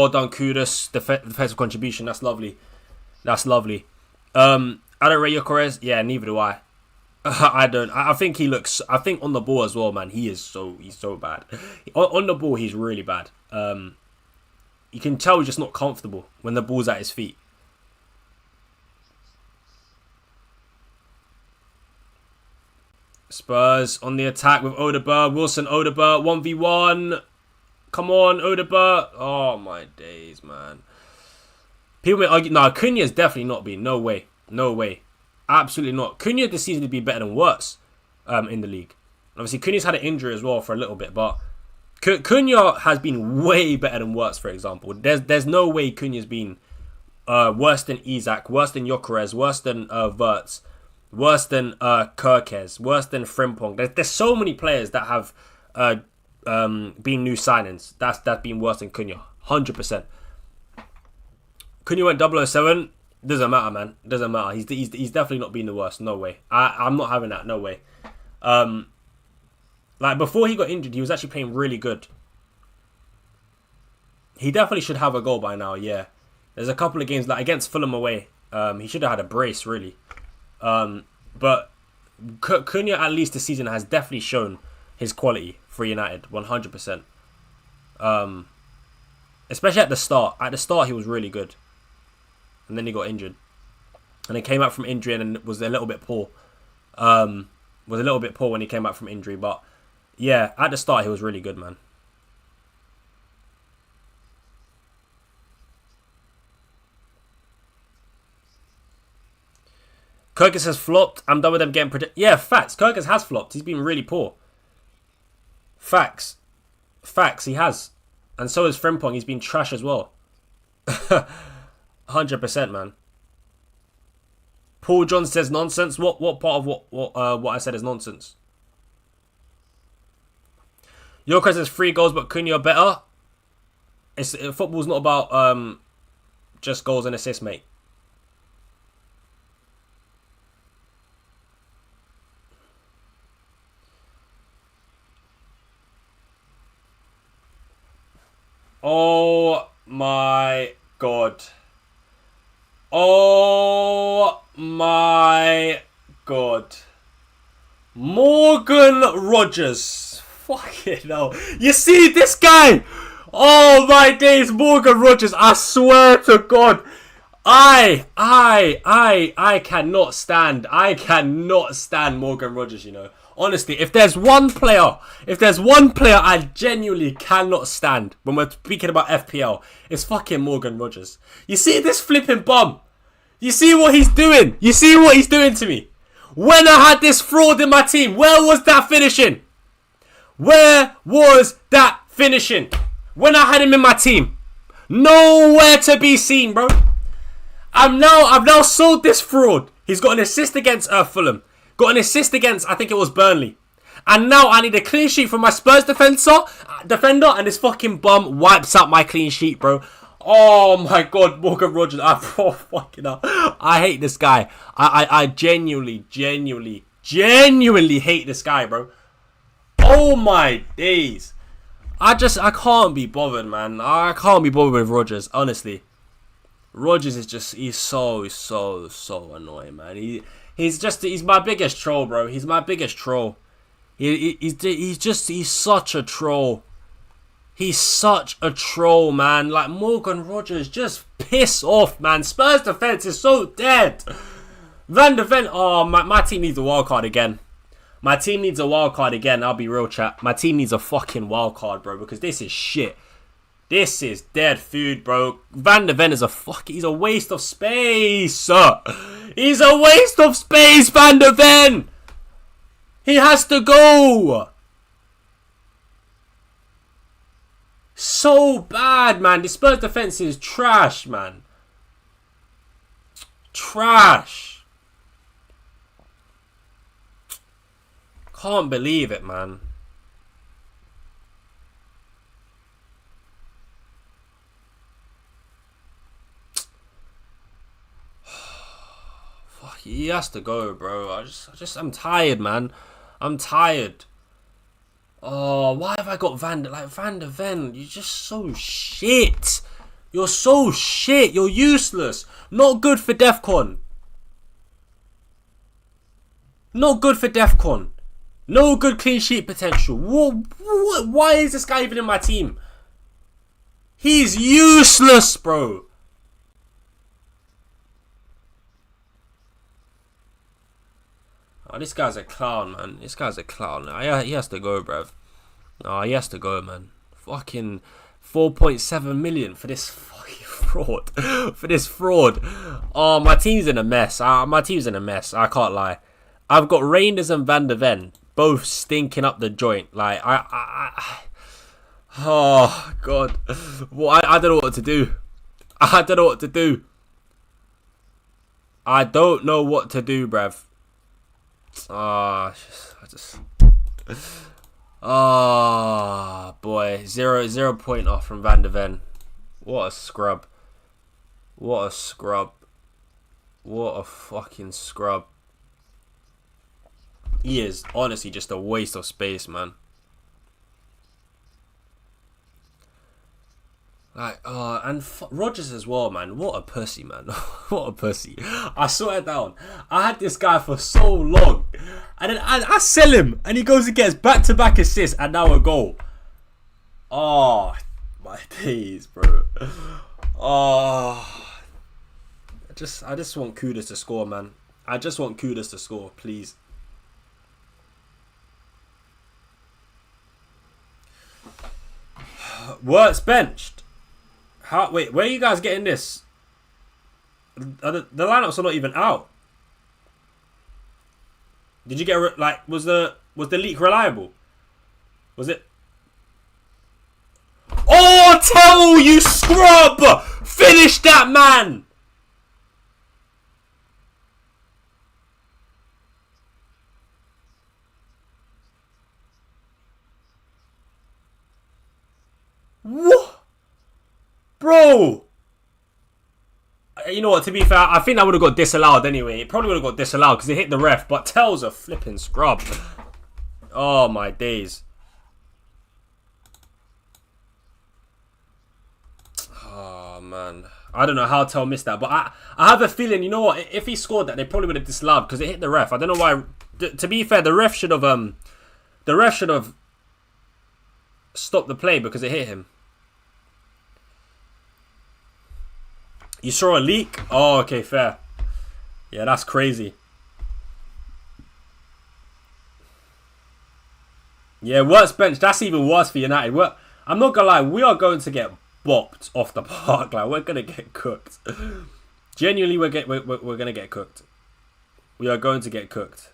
done, Kudus, defensive contribution. That's lovely. I don't rate Gyökeres. Yeah, neither do I. I don't. I think he looks. I think on the ball as well, man. He's so bad. On the ball, he's really bad. You can tell he's just not comfortable when the ball's at his feet. Spurs on the attack with Odegaard, Wilson, Odegaard, 1v1. Come on, Odegaard. Oh my days, man. People may argue, no, Cunha's definitely not been. No way. Absolutely not. Cunha this season would be better than Wirtz in the league. Obviously, Cunha's had an injury as well for a little bit, but Cunha has been way better than Wirtz, for example. There's no way Cunha's been worse than Isak, worse than Gyökeres, worse than Wirtz, worse than Kerkez, worse than Frimpong. There's so many players that have been new signings. That's been worse than Cunha, 100%. Cunha went 007. Doesn't matter, man. Doesn't matter. He's definitely not been the worst. No way. I'm not having that. No way. Like before he got injured, he was actually playing really good. He definitely should have a goal by now. Yeah. There's a couple of games like against Fulham away. He should have had a brace really. But Cunha at least this season has definitely shown his quality for United, 100%. Especially at the start. At the start, he was really good. And then he got injured. And he came out from injury and was a little bit poor. Was a little bit poor when he came out from injury. But yeah, at the start he was really good, man. Kirkus has flopped. I'm done with them getting predicted. Yeah, facts. Kirkus has flopped. He's been really poor. Facts. Facts, he has. And so has Frimpong. He's been trash as well. 100%, man. Paul John says nonsense. What part of what I said is nonsense? Yoko says 3 goals, but Cunha better. Football's not about just goals and assists, mate. Oh my god. Oh my god. Morgan Rogers. Fucking hell. You see this guy? Oh my days, Morgan Rogers. I swear to God. I cannot stand. I cannot stand Morgan Rogers, you know. Honestly, if there's one player I genuinely cannot stand when we're speaking about FPL, it's fucking Morgan Rogers. You see this flipping bum? You see what he's doing? You see what he's doing to me? When I had this fraud in my team, where was that finishing? Where was that finishing? When I had him in my team? Nowhere to be seen, bro. I've now sold this fraud. He's got an assist against Fulham. Got an assist against, I think it was Burnley. And now I need a clean sheet from my Spurs defender, and this fucking bum wipes out my clean sheet, bro. Oh my god, Morgan Rogers. I hate this guy. I genuinely hate this guy, bro. Oh my days. I can't be bothered, man. I can't be bothered with Rogers, honestly. Rogers is just, he's so annoying, man. He's my biggest troll, bro. He's my biggest troll. He's such a troll. He's such a troll, man. Like, Morgan Rogers, just piss off, man. Spurs defense is so dead. Van de Ven, oh, my team needs a wild card again. My team needs a wild card again. I'll be real, chat. My team needs a fucking wild card, bro, because this is shit. This is dead food, bro. Van de Ven is he's a waste of space. He's a waste of space, Van de Ven. He has to go. So bad, man. The Spurs defense is trash, man. Trash. Can't believe it, man. Fuck, he has to go, bro. I'm tired, man. I'm tired. Oh, why have I got Van de Ven? You're just so shit. You're so shit. You're useless. Not good for DEFCON. Not good for DEFCON. No good clean sheet potential. Why is this guy even in my team? He's useless, bro. Oh, this guy's a clown, man. This guy's a clown. He has to go, bruv. Oh, he has to go, man. Fucking 4.7 million for this fucking fraud. For this fraud. Oh, my team's in a mess. My team's in a mess. I can't lie. I've got Reinders and Van de Ven both stinking up the joint. Like, oh, God. Well, I don't know what to do. I don't know what to do. I don't know what to do, bruv. Oh, boy. Zero point off from Van de Ven. What a scrub. What a scrub. What a fucking scrub. He is honestly just a waste of space, man. Like, and Rogers as well, man. What a pussy, man. What a pussy. I swear down. I had this guy for so long. And then I sell him. And he goes and gets back-to-back assists. And now a goal. Oh, my days, bro. Oh. I just want Kudus to score, man. I just want Kudus to score, please. Wirtz benched. Wait, where are you guys getting this? The lineups are not even out. Did you get like was the leak reliable? Was it? Oh, tell you scrub! Finish that man! What? Bro! You know what, to be fair, I think that would have got disallowed anyway. It probably would have got disallowed because it hit the ref, but Tell's a flipping scrub. Oh my days. Oh man. I don't know how Tell missed that, but I have a feeling, you know what, if he scored that, they probably would have disallowed because it hit the ref. I don't know why. To be fair, the ref should have stopped the play because it hit him. You saw a leak? Oh, okay, fair. Yeah, that's crazy. Yeah, worst bench. That's even worse for United. I'm not gonna lie, we are going to get bopped off the park. Like, we're gonna get cooked. Genuinely, we're gonna get cooked. We are going to get cooked.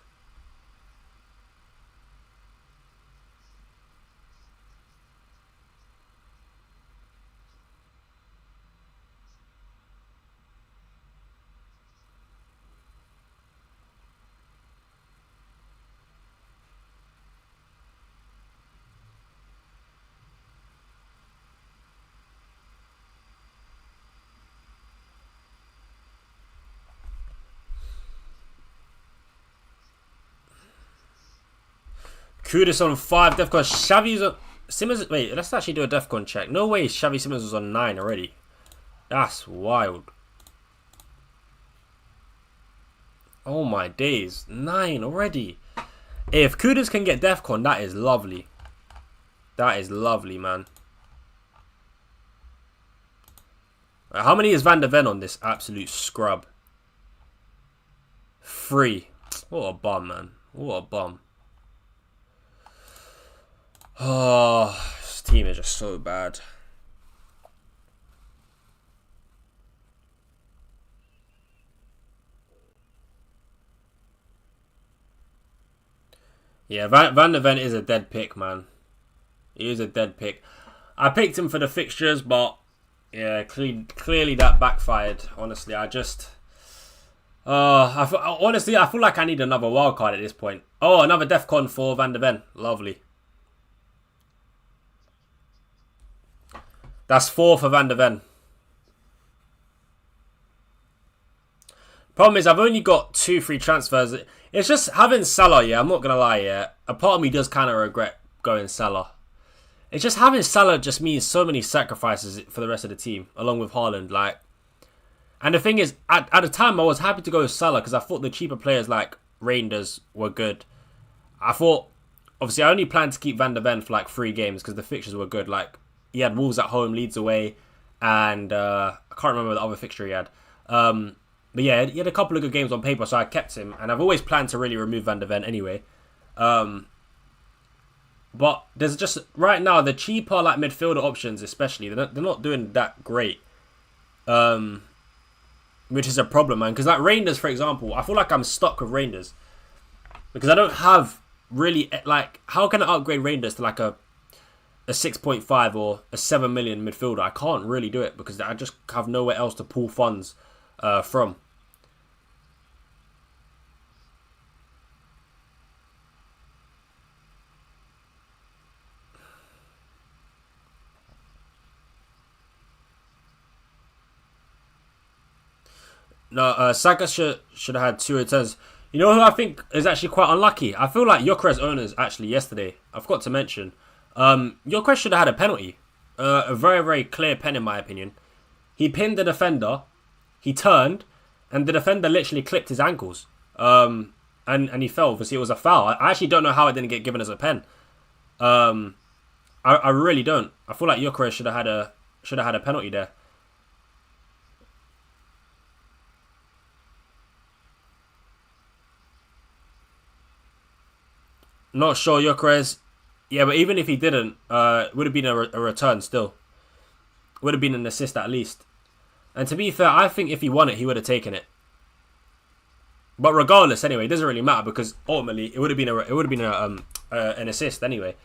Kudus on 5 DEFCON. Xavi's on... Simmons... Wait, let's actually do a DEFCON check. No way Xavi Simmons was on 9 already. That's wild. Oh my days. 9 already. If Kudus can get DEFCON, that is lovely. That is lovely, man. How many is Van der Ven on this absolute scrub? 3. What a bum, man. What a bum. Oh, this team is just so bad. Yeah, Van der Ven is a dead pick, man. He is a dead pick. I picked him for the fixtures, but yeah, clearly that backfired. Honestly, honestly, I feel like I need another wild card at this point. Oh, another DEFCON for Van der Ven. Lovely. That's 4 for Van der Ven. Problem is, I've only got 2 free transfers. It's just having Salah, yeah, I'm not going to lie, yeah. A part of me does kind of regret going Salah. It's just having Salah just means so many sacrifices for the rest of the team, along with Haaland. Like, and the thing is, at the time, I was happy to go with Salah because I thought the cheaper players like Reinders were good. I thought, obviously, I only planned to keep Van der Ven for like 3 games because the fixtures were good. Like, he had Wolves at home, Leeds away, and I can't remember the other fixture he had. But yeah, he had a couple of good games on paper, so I kept him. And I've always planned to really remove Van der Ven anyway. But there's just, right now, the cheaper like midfielder options especially, they're not doing that great. Which is a problem, man. Because like Reinders, for example, I feel like I'm stuck with Reinders. Because I don't have really, like, how can I upgrade Reinders to like a 6.5 or a 7 million midfielder? I can't really do it because I just have nowhere else to pull funds from. No, Saka should have had 2 returns. You know who I think is actually quite unlucky? I feel like Gyökeres owners actually yesterday. I forgot to mention. Gyökeres should have had a penalty. A very, very clear pen in my opinion. He pinned the defender. He turned. And the defender literally clipped his ankles. And he fell. Obviously, it was a foul. I actually don't know how it didn't get given as a pen. I really don't. I feel like Gyökeres should have had a penalty there. Not sure, Gyökeres. Yeah, but even if he didn't, it would have been a return still. Would have been an assist at least. And to be fair, I think if he won it, he would have taken it. But regardless, anyway, it doesn't really matter because ultimately it would have been an assist anyway.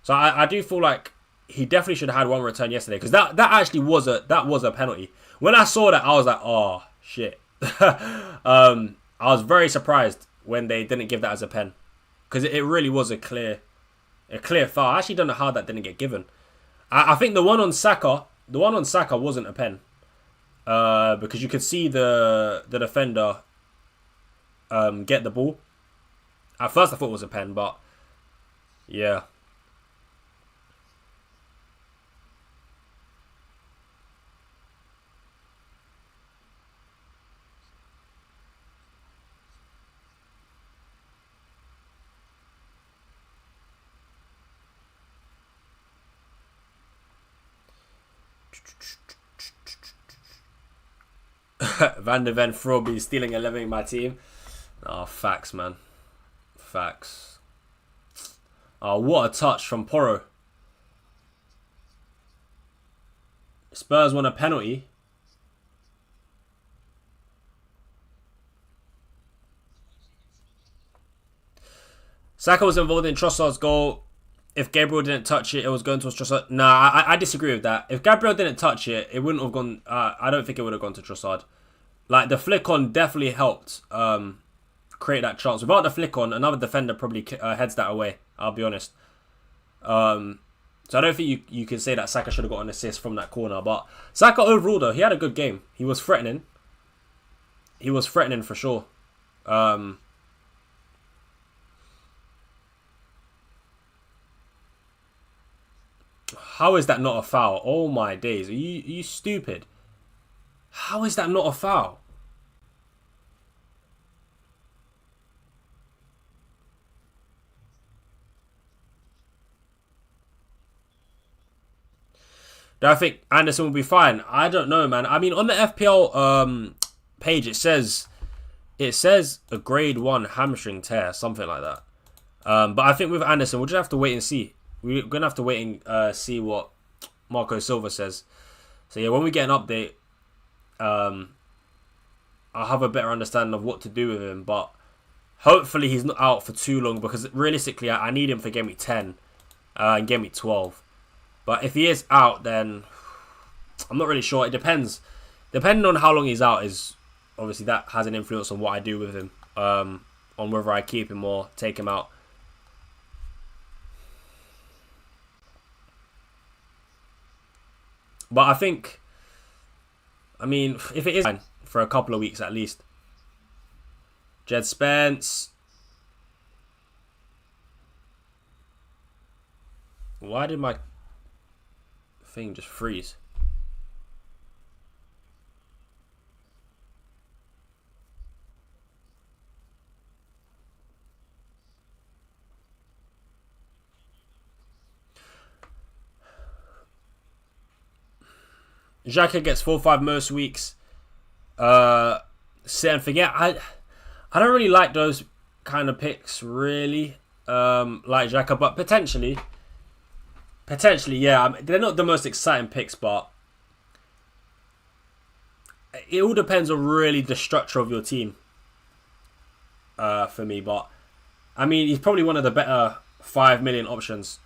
So I do feel like he definitely should have had one return yesterday because that actually was a penalty. When I saw that, I was like, oh shit. I was very surprised when they didn't give that as a pen because it really was a clear foul. I actually don't know how that didn't get given. I think the one on Saka wasn't a pen because you could see the defender get the ball. At first I thought it was a pen, but yeah. Van de Ven Froby stealing 11 in my team. Oh, facts, man. Facts. Oh, what a touch from Porro. Spurs won a penalty. Saka was involved in Trossard's goal. If Gabriel didn't touch it, it was going towards Trossard. Nah, I disagree with that. If Gabriel didn't touch it, it wouldn't have gone. I don't think it would have gone to Trossard. Like, the flick on definitely helped create that chance. Without the flick on, another defender probably heads that away. I'll be honest. So I don't think you can say that Saka should have got an assist from that corner. But Saka overall, though, he had a good game. He was threatening. He was threatening for sure. How is that not a foul? Oh my days. Are you stupid? How is that not a foul? Do I think Anderson will be fine? I don't know, man. I mean, on the FPL page, it says a grade 1 hamstring tear, something like that. But I think with Anderson, we'll just have to wait and see. We're going to have to wait and see what Marco Silva says. So yeah, when we get an update, I'll have a better understanding of what to do with him. But hopefully he's not out for too long because realistically, I need him for game week 10 and game week 12. But if he is out, then I'm not really sure. It depends. Depending on how long he's out is obviously that has an influence on what I do with him. On whether I keep him or take him out. But I mean, if it is fine for a couple of weeks at least. Jed Spence. Why did my thing just freeze? Xhaka gets 4-5 most weeks. Set and forget. I don't really like those kind of picks, really. Like Xhaka, but potentially, yeah. I mean, they're not the most exciting picks, but it all depends on really the structure of your team. For me, but I mean, he's probably one of the better 5 million options.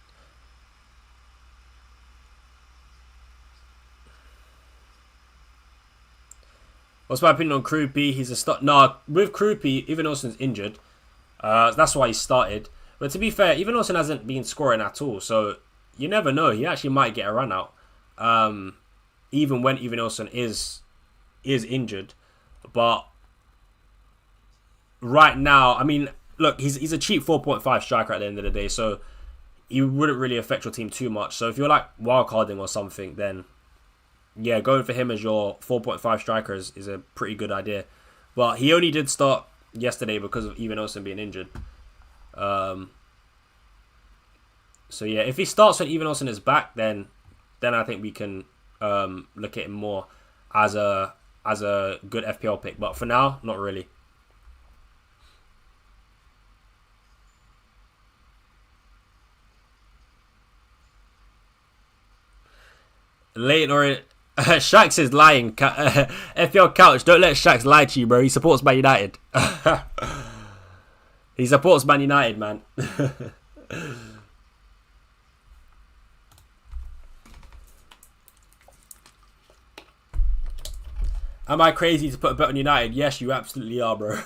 What's my opinion on Krupi? He's a start. No, with Krupi, even Olsen's injured. That's why he started. But to be fair, even Olsen hasn't been scoring at all. So you never know. He actually might get a run out. Even when even Olsen is injured. But right now, I mean, look, he's a cheap 4.5 striker at the end of the day. So he wouldn't really affect your team too much. So if you're like wildcarding or something, then yeah, going for him as your 4.5 striker is a pretty good idea. But he only did start yesterday because of Even Olsen being injured. So yeah, if he starts when Even Olsen is back, then I think we can look at him more as a good FPL pick. But for now, not really. Leighton Shax is lying. FPL Couch, don't let Shax lie to you, bro. He supports Man United. He supports Man United, man. Am I crazy to put a bet on United? Yes, you absolutely are, bro.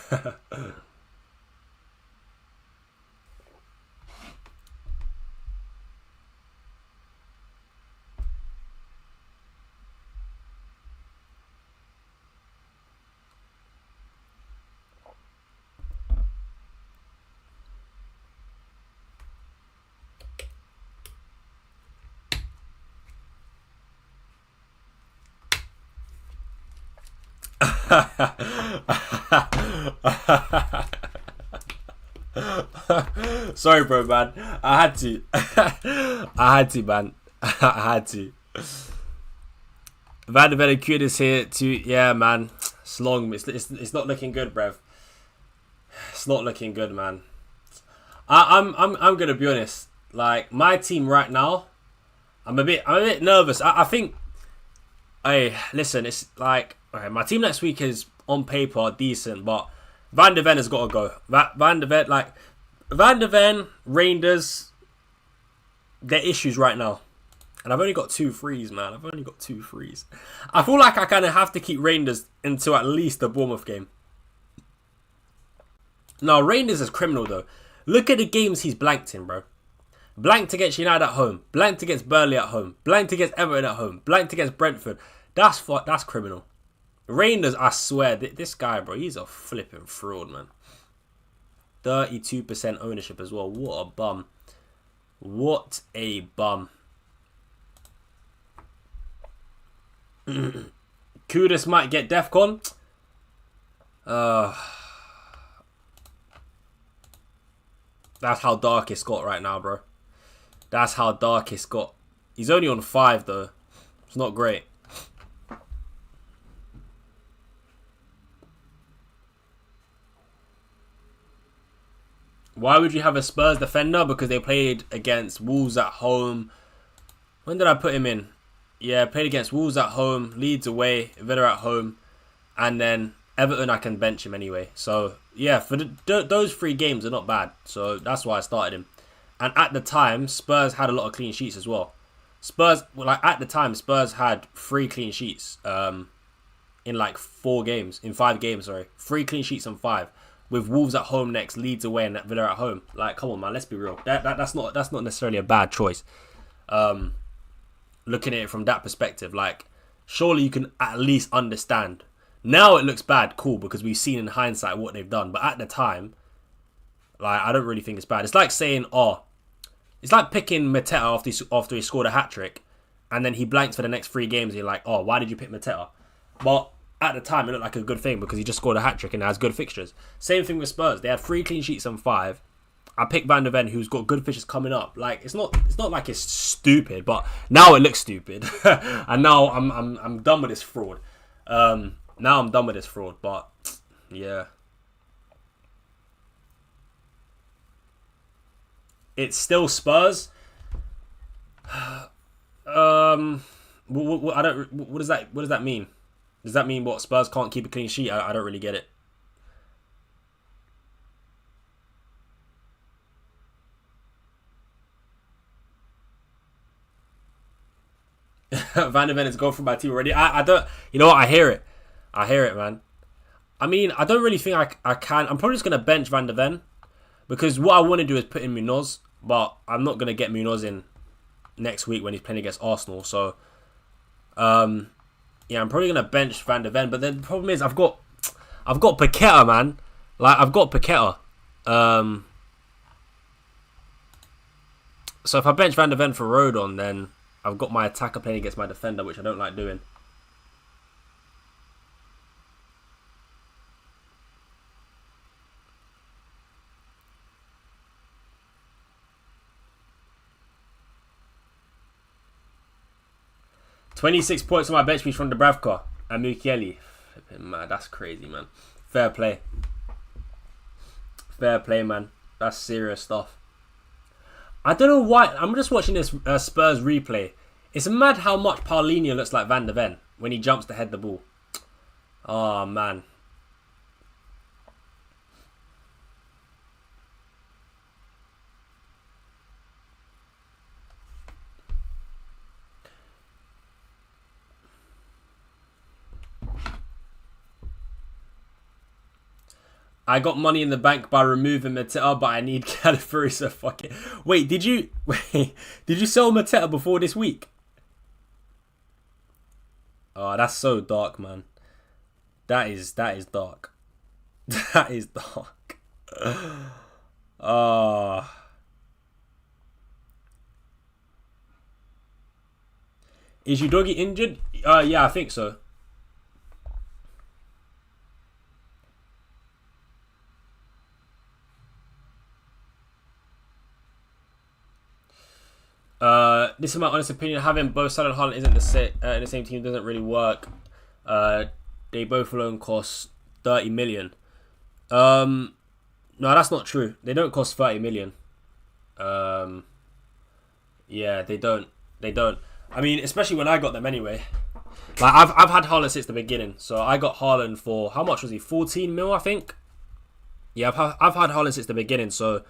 Sorry, bro, man. I had to. I had to, man. I had to. Van de Ven and Cute is here too. Yeah, man. It's long. It's not looking good, bruv. It's not looking good, man. I'm gonna be honest. Like, my team right now, I'm a bit nervous. I think. Hey, listen. It's like, okay, my team next week is on paper decent, but Van de Ven has got to go. Van de Ven, Reinders, they're issues right now. And I've only got 2 frees, man. I've only got 2 frees. I feel like I kind of have to keep Reinders until at least the Bournemouth game. No, Reinders is criminal, though. Look at the games he's blanked in, bro. Blanked against United at home. Blanked against Burnley at home. Blanked against Everton at home. Blanked against Brentford. That's criminal. Reinders, I swear, this guy, bro, he's a flipping fraud, man. 32% ownership as well. What a bum. What a bum. Kudus might get DEFCON. That's how dark it's got right now, bro. That's how dark it's got. He's only on 5, though. It's not great. Why would you have a Spurs defender? Because they played against Wolves at home. When did I put him in? Yeah, played against Wolves at home, Leeds away, Villa at home, and then Everton I can bench him anyway. So, yeah, for those 3 games are not bad. So, that's why I started him. And at the time, Spurs had a lot of clean sheets as well. At the time, Spurs had 3 clean sheets in like 5 games, sorry. 3 clean sheets and 5. With Wolves at home next, Leeds away, and Villa at home. Like, come on, man, let's be real. That's not necessarily a bad choice. Looking at it from that perspective, like, surely you can at least understand. Now it looks bad, cool, because we've seen in hindsight what they've done. But at the time, like, I don't really think it's bad. It's like saying, it's like picking Mateta after he scored a hat-trick, and then he blanks for the next 3 games, and you're like, why did you pick Mateta? But at the time, it looked like a good thing because he just scored a hat-trick and has good fixtures. Same thing with Spurs. They had 3 clean sheets and 5. I picked Van de Ven, who's got good fixtures coming up. Like, it's not like it's stupid, but now it looks stupid. And now I'm done with this fraud. Now I'm done with this fraud, but yeah. It's still Spurs. I don't. What does that mean? Does that mean what? Spurs can't keep a clean sheet? I don't really get it. Van de Ven is gone from my team already. I don't. You know what? I hear it. I hear it, man. I mean, I don't really think I can. I'm probably just gonna bench Van de Ven because what I want to do is put in Munoz, but I'm not gonna get Munoz in next week when he's playing against Arsenal. So, yeah, I'm probably gonna bench Van de Ven. But then the problem is I've got Paqueta, man. Like, I've got Paqueta. So if I bench Van de Ven for Rodon, then I've got my attacker playing against my defender, which I don't like doing. $26 points on my bench piece from Dubravka and Mukiele. Man, that's crazy, man. Fair play. Fair play, man. That's serious stuff. I don't know why. I'm just watching this Spurs replay. It's mad how much Paulinho looks like Van de Ven when he jumps to head the ball. Oh, man. I got money in the bank by removing Mateta, but I need Califury, so fuck it. Wait, did you sell Mateta before this week? Oh, that's so dark, man. That is dark. That is dark. Is Udogie injured? Yeah, I think so. This is my honest opinion. Having both Salah and Haaland isn't in the same team doesn't really work. They both alone cost 30 million. No, that's not true. They don't cost 30 million. Yeah, they don't. I mean, especially when I got them anyway. Like I've had Haaland since the beginning, so I got Haaland for how much was he? 14 mil, I think. Yeah, I've had Haaland since the beginning, so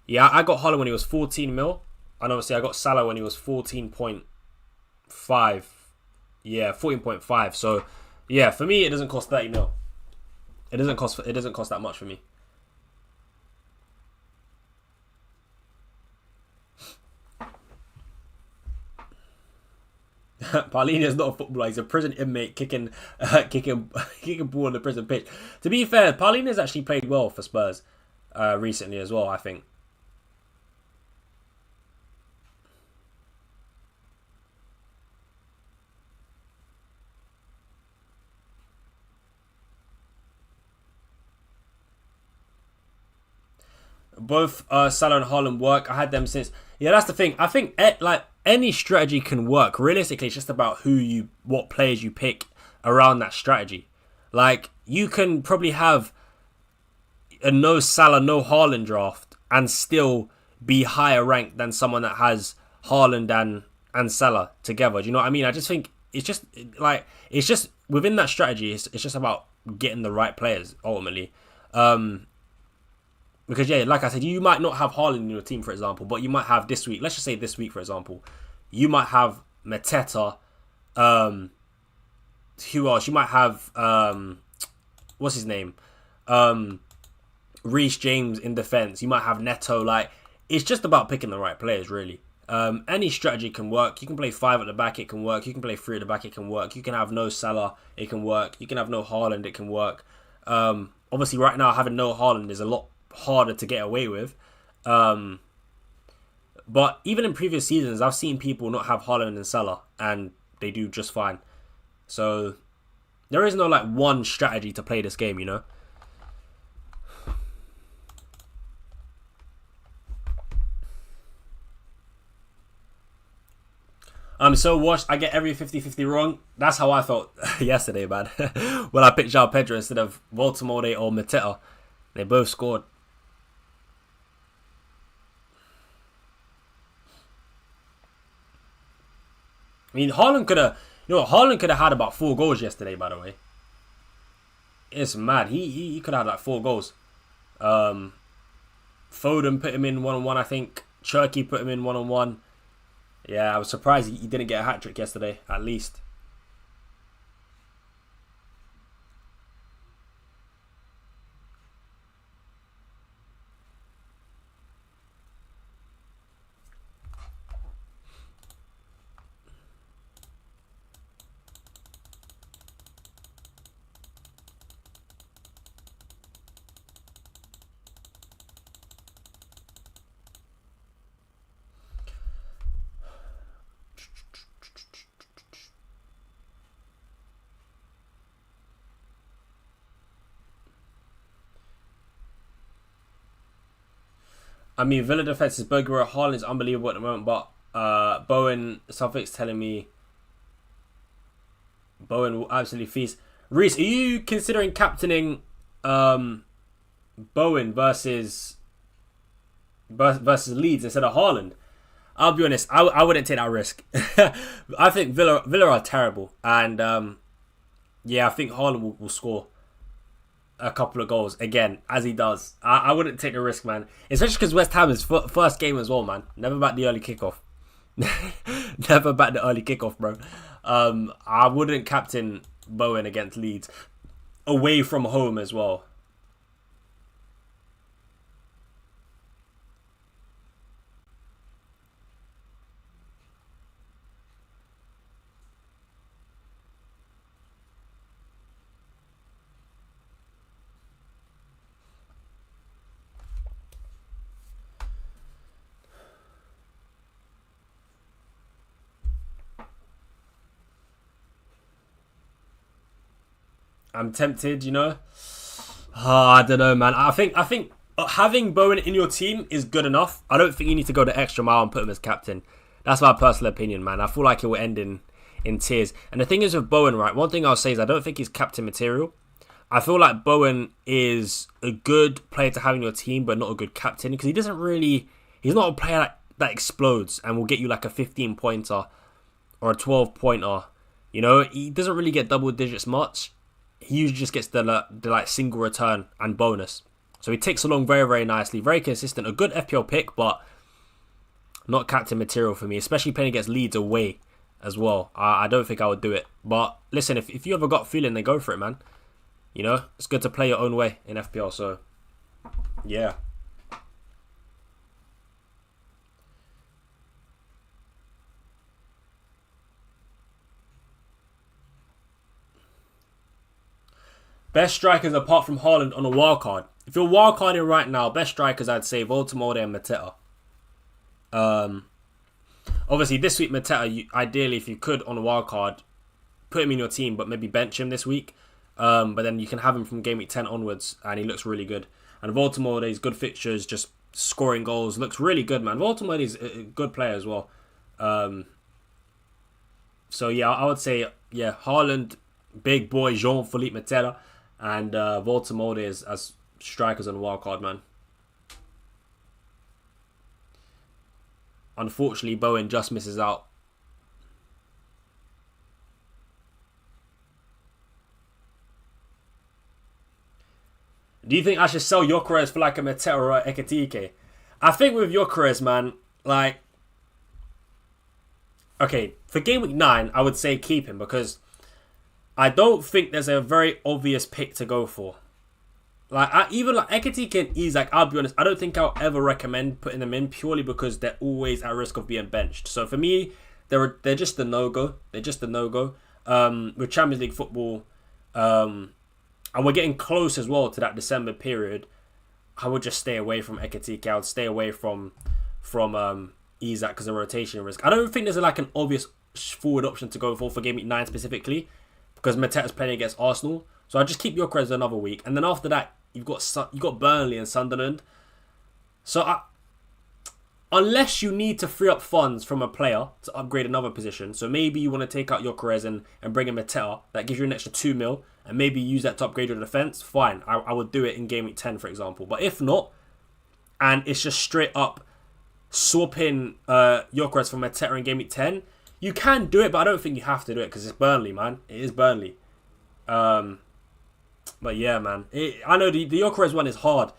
yeah, I got Haaland when he was 14 mil. And obviously I got Salah when he was 14.5. Yeah, 14.5. So yeah, for me it doesn't cost 30 mil. It doesn't cost that much for me. Paulinho is not a footballer. He's a prison inmate kicking ball on the prison pitch. To be fair, Paulinho has actually played well for Spurs recently as well, I think. Both Salah and Haaland work. I had them since. Yeah, that's the thing. I think like any strategy can work. Realistically, it's just about what players you pick around that strategy. Like you can probably have a no Salah, no Haaland draft and still be higher ranked than someone that has Haaland and Salah together. Do you know what I mean? I just think it's just within that strategy. It's just about getting the right players ultimately. Because, yeah, like I said, you might not have Haaland in your team, for example, but you might have this week. Let's just say this week, for example. You might have Mateta. Who else? You might have, what's his name? Reece James in defence. You might have Neto. Like, it's just about picking the right players, really. Any strategy can work. You can play 5 at the back, it can work. You can play 3 at the back, it can work. You can have no Salah, it can work. You can have no Haaland, it can work. Obviously, right now, having no Haaland is a lot harder to get away with. But even in previous seasons, I've seen people not have Haaland and Salah, and they do just fine. So there is no like one strategy to play this game, you know. So washed. I get every 50-50 wrong. That's how I felt yesterday, man. When I picked João Pedro instead of Voltemode or Mateta. They both scored. I mean, Haaland could have, Haaland could have had about 4 goals yesterday, by the way. It's mad. He could have had like 4 goals. Foden put him in 1-on-1, I think. Cherky put him in 1-on-1. Yeah, I was surprised he didn't get a hat-trick yesterday, at least. I mean, Villa defense is Bergero. Haaland is unbelievable at the moment, but Bowen, Suffolk's telling me Bowen will absolutely feast. Reese, are you considering captaining Bowen versus Leeds instead of Haaland? I'll be honest. I wouldn't take that risk. I think Villa are terrible, and yeah, I think Haaland will score a couple of goals again, as he does. I wouldn't take the risk, man. Especially because West Ham is first game as well, man. Never back the early kickoff. Never back the early kickoff, bro. I wouldn't captain Bowen against Leeds. Away from home as well. I'm tempted, you know. I don't know, man. I think having Bowen in your team is good enough. I don't think you need to go the extra mile and put him as captain. That's my personal opinion, man. I feel like it will end in tears. And the thing is with Bowen, right? One thing I'll say is I don't think he's captain material. I feel like Bowen is a good player to have in your team, but not a good captain because he doesn't really. He's not a player that explodes and will get you like a 15-pointer or a 12-pointer. You know, he doesn't really get double digits much. He usually just gets the like single return and bonus. So he ticks along very, very nicely. Very consistent. A good FPL pick, but not captain material for me. Especially playing against Leeds away as well. I don't think I would do it. But listen, if you ever got a feeling, then go for it, man. You know, it's good to play your own way in FPL. So, yeah. Best strikers apart from Haaland on a wild card. If you're wild carding right now, best strikers I'd say Voltemode and Mateta. Obviously this week Mateta, ideally if you could on a wild card, put him in your team, but maybe bench him this week. But then you can have him from game week 10 onwards, and he looks really good. And Voltemode, he's good fixtures, just scoring goals, looks really good, man. Voltemode is a good player as well. So yeah, I would say Haaland, big boy Jean-Philippe Mateta. And Voltemode is as strikers on the wildcard, man. Unfortunately, Bowen just misses out. Do you think I should sell Gyökeres for like a Mateta or a Ekitike? I think with Gyökeres, man, like... Okay, for game week 9, I would say keep him because... I don't think there's a very obvious pick to go for. Like, even like Ekitike and Isak, I'll be honest, I don't think I'll ever recommend putting them in purely because they're always at risk of being benched. So for me, they're just a no-go. They're just a no-go. With Champions League football, and we're getting close as well to that December period, I would just stay away from Ekitike. I would stay away from Isak because of rotation risk. I don't think there's like an obvious forward option to go for game week 9 specifically. Because Mateta's playing against Arsenal. So I just keep Gyökeres another week. And then after that, you've got Burnley and Sunderland. So unless you need to free up funds from a player to upgrade another position. So maybe you want to take out Gyökeres and bring in Mateta. That gives you an extra 2 mil. And maybe use that to upgrade your defence. Fine. I would do it in game week 10, for example. But if not, and it's just straight up swapping Gyökeres from Mateta in game week 10... You can do it, but I don't think you have to do it because it's Burnley, man. It is Burnley. But yeah, man. I know the Gyökeres one is hard.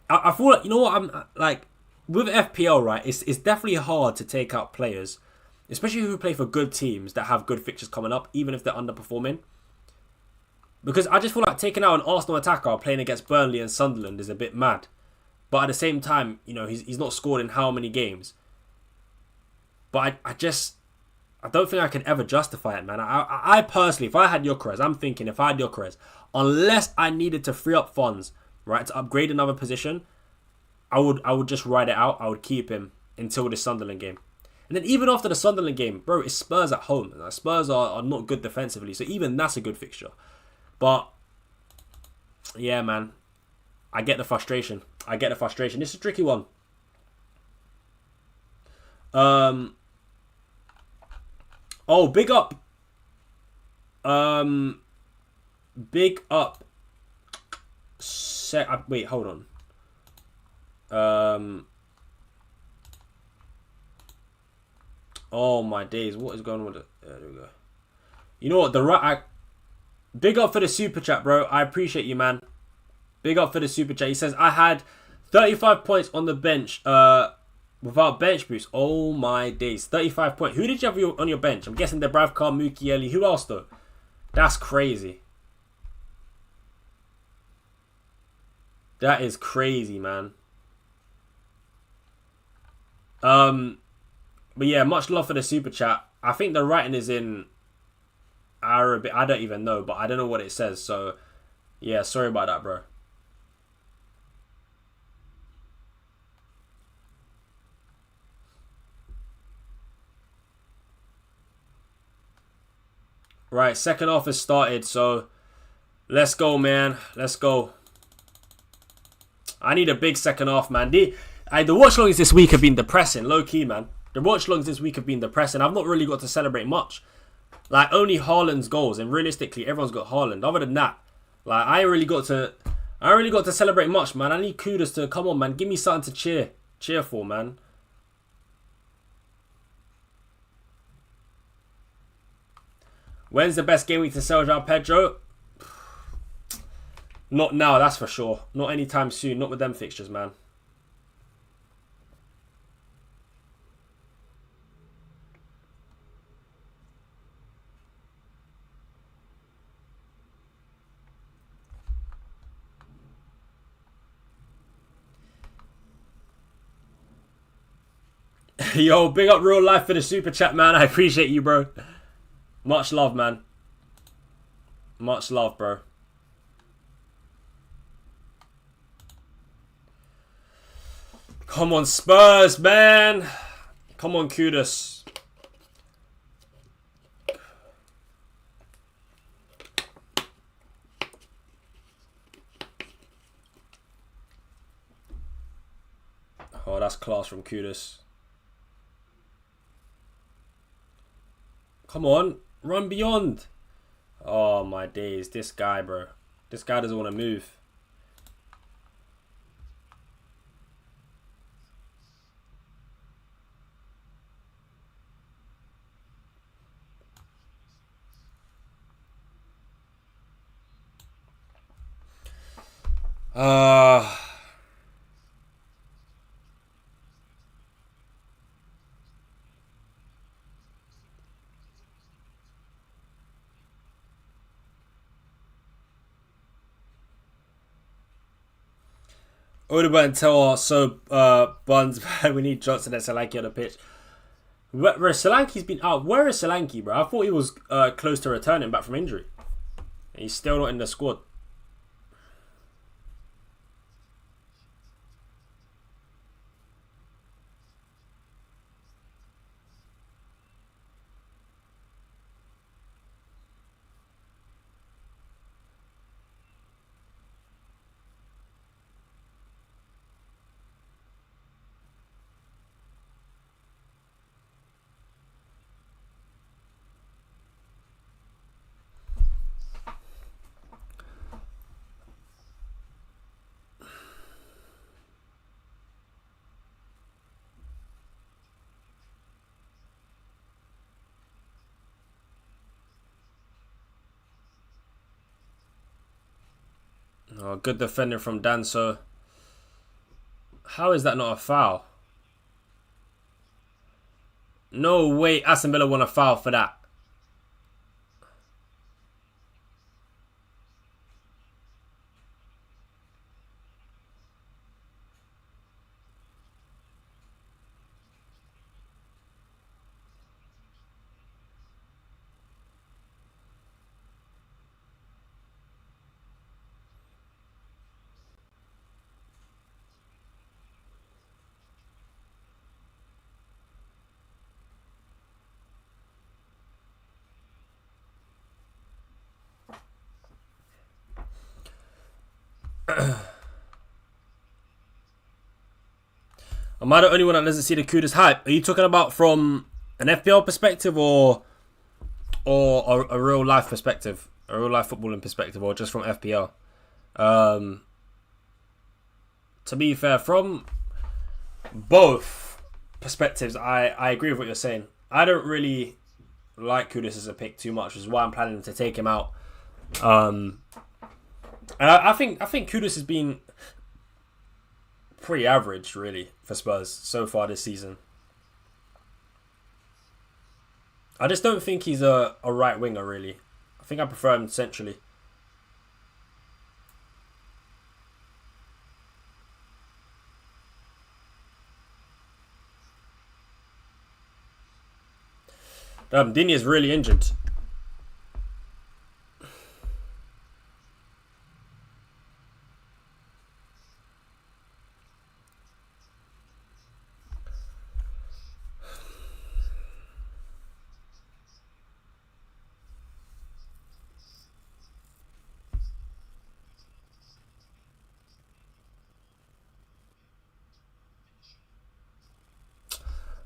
I feel like, you know what, I'm like, with FPL, right, it's definitely hard to take out players, especially who play for good teams that have good fixtures coming up, even if they're underperforming. Because I just feel like taking out an Arsenal attacker playing against Burnley and Sunderland is a bit mad. But at the same time, you know, he's not scored in how many games. But I don't think I can ever justify it, man. I personally, if I had Gyökeres, I'm thinking if I had Gyökeres, unless I needed to free up funds, right, to upgrade another position, I would just ride it out. I would keep him until the Sunderland game. And then even after the Sunderland game, bro, it's Spurs at home. Spurs are not good defensively, so even that's a good fixture. But, yeah, man, I get the frustration. This is a tricky one. Oh, big up. Big up. Wait, hold on. Oh my days, what is going on with it? There we go. You know what? Big up for the super chat, bro. I appreciate you, man. Big up for the super chat. He says I had 35 points on the bench. Without bench boost. Oh my days. 35 points. Who did you have on your bench? I'm guessing Debravka, Mukiele. Who else though? That's crazy. That is crazy, man. But yeah, much love for the super chat. I think the writing is in Arabic. I don't even know, but I don't know what it says. So yeah, sorry about that, bro. Right, second half has started, so let's go, man. Let's go. I need a big second half, man. The watch-alongs this week have been depressing, low-key, man. The watch-alongs this week have been depressing. I've not really got to celebrate much. Like, only Haaland's goals, and realistically, everyone's got Haaland. Other than that, like, I ain't really got to celebrate much, man. I need Kudus to, come on, man. Give me something to cheer for, man. When's the best game week to sell João Pedro? Not now, that's for sure. Not anytime soon. Not with them fixtures, man. Yo, big up real life for the super chat, man. I appreciate you, bro. Much love, man. Much love, bro. Come on, Spurs, man. Come on, Kudus. Oh, that's class from Kudus. Come on, run beyond. Oh, my days. This guy, bro. This guy doesn't want to move. Odegaard and Tel so Buns. We need Johnson and Solanke on the pitch. Where Solanke's been out. Where is Solanke, bro? I thought he was close to returning back from injury. He's still not in the squad. Oh, good defender from Danso. How is that not a foul? No way Aston Villa won a foul for that. Am I the only one that doesn't see the Kudus hype? Are you talking about from an FPL perspective or a real life perspective? A real life footballing perspective, or just from FPL? To be fair, from both perspectives, I agree with what you're saying. I don't really like Kudus as a pick too much, which is why I'm planning to take him out. And I think Kudus has been pretty average, really, for Spurs so far this season. I just don't think he's a right winger, really. I think I prefer him centrally. Dini is really injured.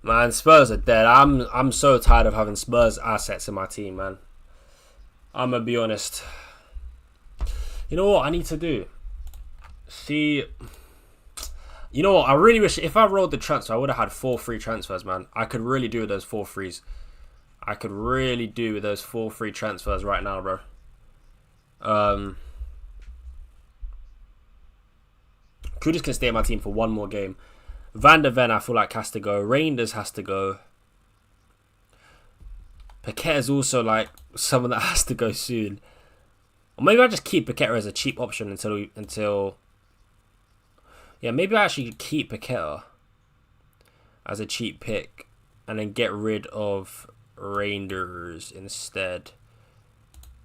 Man, Spurs are dead. I'm so tired of having Spurs assets in my team, man. I'm gonna be honest. You know what I need to do? See, you know what? I really wish if I rolled the transfer, I would have had 4 free transfers, man. I could really do with those 4 frees. I could really do with those 4 free transfers right now, bro. Kudus can stay in my team for 1 more game. Van der Ven, I feel like, has to go. Reinders has to go. Paqueta is also like someone that has to go soon. Or maybe I just keep Paqueta as a cheap option until. Yeah, maybe I actually keep Paqueta as a cheap pick and then get rid of Reinders instead.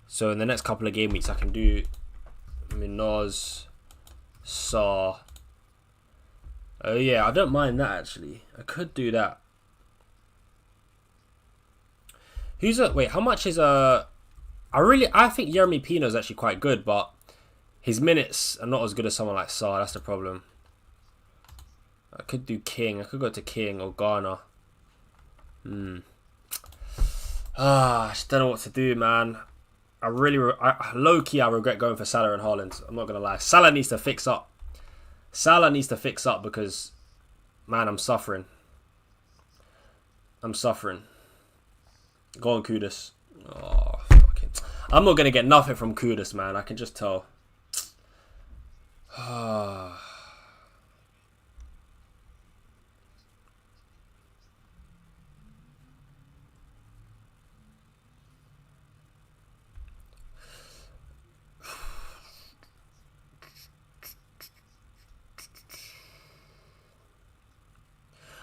So in the next couple of game weeks, I can do Minoz, Saar. Oh yeah, I don't mind that actually. I could do that. Wait, how much is I think Jeremy Pino is actually quite good, but his minutes are not as good as someone like Saar. That's the problem. I could do King. I could go to King or Garner. I just don't know what to do, man. Low-key, I regret going for Salah and Haaland. I'm not going to lie. Salah needs to fix up. Salah needs to fix up because, man, I'm suffering. I'm suffering. Go on, Kudus. Oh, fucking. I'm not going to get nothing from Kudus, man. I can just tell.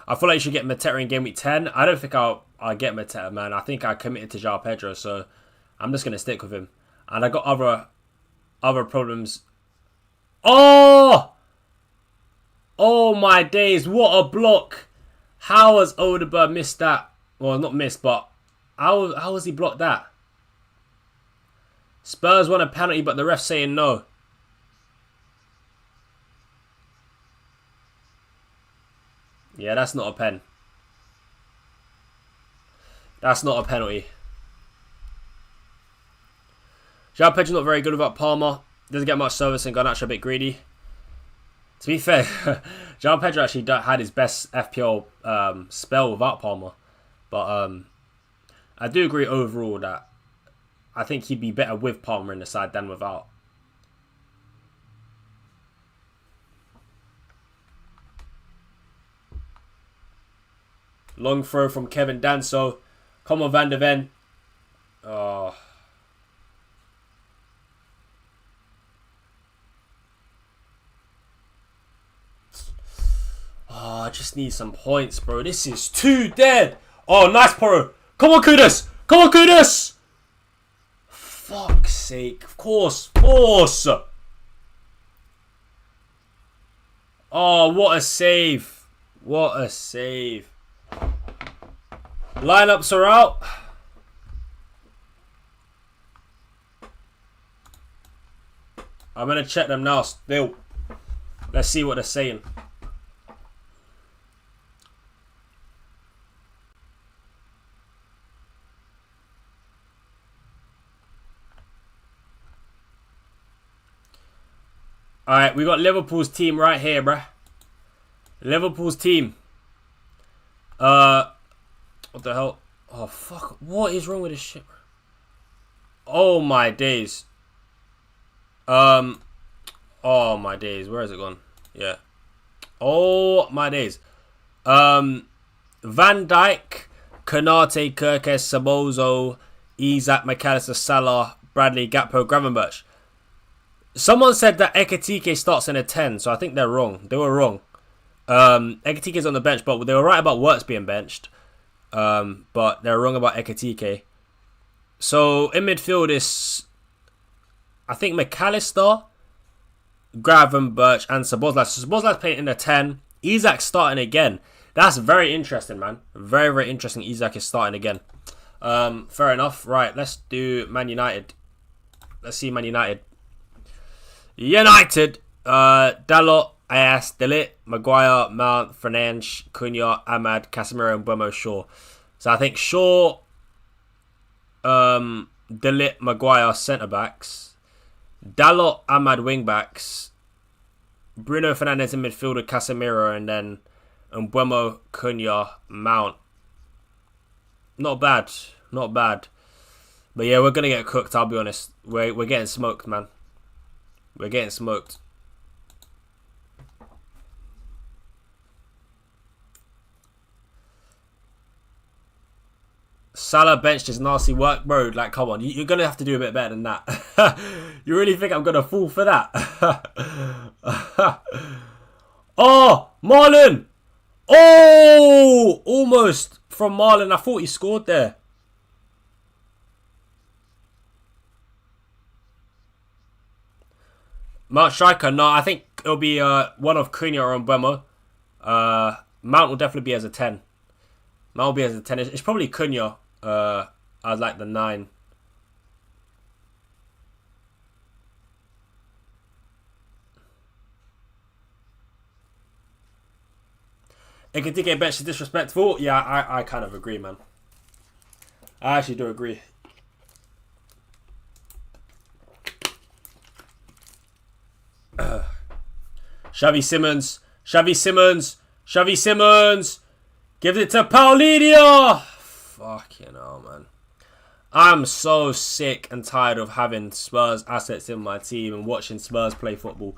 I feel like you should get Mateta in game week 10. I don't think I'll get Mateta, man. I think I committed to João Pedro, so I'm just going to stick with him. And I got other problems. Oh! Oh my days, what a block. How has Odegaard missed that? Well, not missed, but how has he blocked that? Spurs want a penalty, but the ref's saying no. Yeah, that's not a pen. That's not a penalty. João Pedro's not very good without Palmer. Doesn't get much service and Garnacho a bit greedy. To be fair, João Pedro actually had his best FPL spell without Palmer. But I do agree overall that I think he'd be better with Palmer in the side than without. Long throw from Kevin Danso. Come on, Van der Ven. Oh. Oh, I just need some points, bro. This is too dead. Oh, nice, Poro. Come on, Kudus. Come on, Kudus. Fuck's sake. Of course. Of course. Oh, what a save. What a save. Lineups are out. I'm going to check them now still. Let's see what they're saying. Alright, we got Liverpool's team right here, bruh. Liverpool's team. What the hell? Oh, fuck. What is wrong with this shit? Oh, my days. Oh, my days. Where has it gone? Yeah. Oh, my days. Van Dijk, Konate, Kirkes, Sabozo, Isak, McAllister, Salah, Bradley, Gakpo, Gravenberch. Someone said that Ekitike starts in a 10, so I think they're wrong. They were wrong. Ekitike's on the bench, but they were right about Wirtz being benched. But they're wrong about Ekitike. So in midfield is, I think, McAllister, Gravenberch, and Szoboszlai. So Szoboszlai's playing in a 10. Isak starting again. That's very interesting, man. Very, very interesting. Isak is starting again. Fair enough. Right, let's do Man United. Let's see Man United. Dalot, Ayas, Delit, Maguire, Mount, Fernandes, Cunha, Ahmad, Casemiro, and Buemo, Shaw. So I think Shaw, Delit, Maguire, centre-backs. Dalot, Ahmad, wing-backs. Bruno Fernandes in midfielder, Casemiro, and then Buemo, Cunha, Mount. Not bad. Not bad. But yeah, we're going to get cooked, I'll be honest. We're getting smoked, man. We're getting smoked. Salah benched his nasty work. Bro, like, come on. You're going to have to do a bit better than that. You really think I'm going to fall for that? Oh, Marlon. Oh, almost from Marlon. I thought he scored there. Mount striker? No, I think it'll be one of Cunha or Mbeumo. Mount will definitely be as a 10. Mount will be as a 10. It's probably Cunha as like the 9. Ekitike bench is disrespectful. Yeah, I kind of agree, man. I actually do agree. Xavi Simons. Gives it to Paulinho. Fucking hell, man. I'm so sick and tired of having Spurs assets in my team and watching Spurs play football.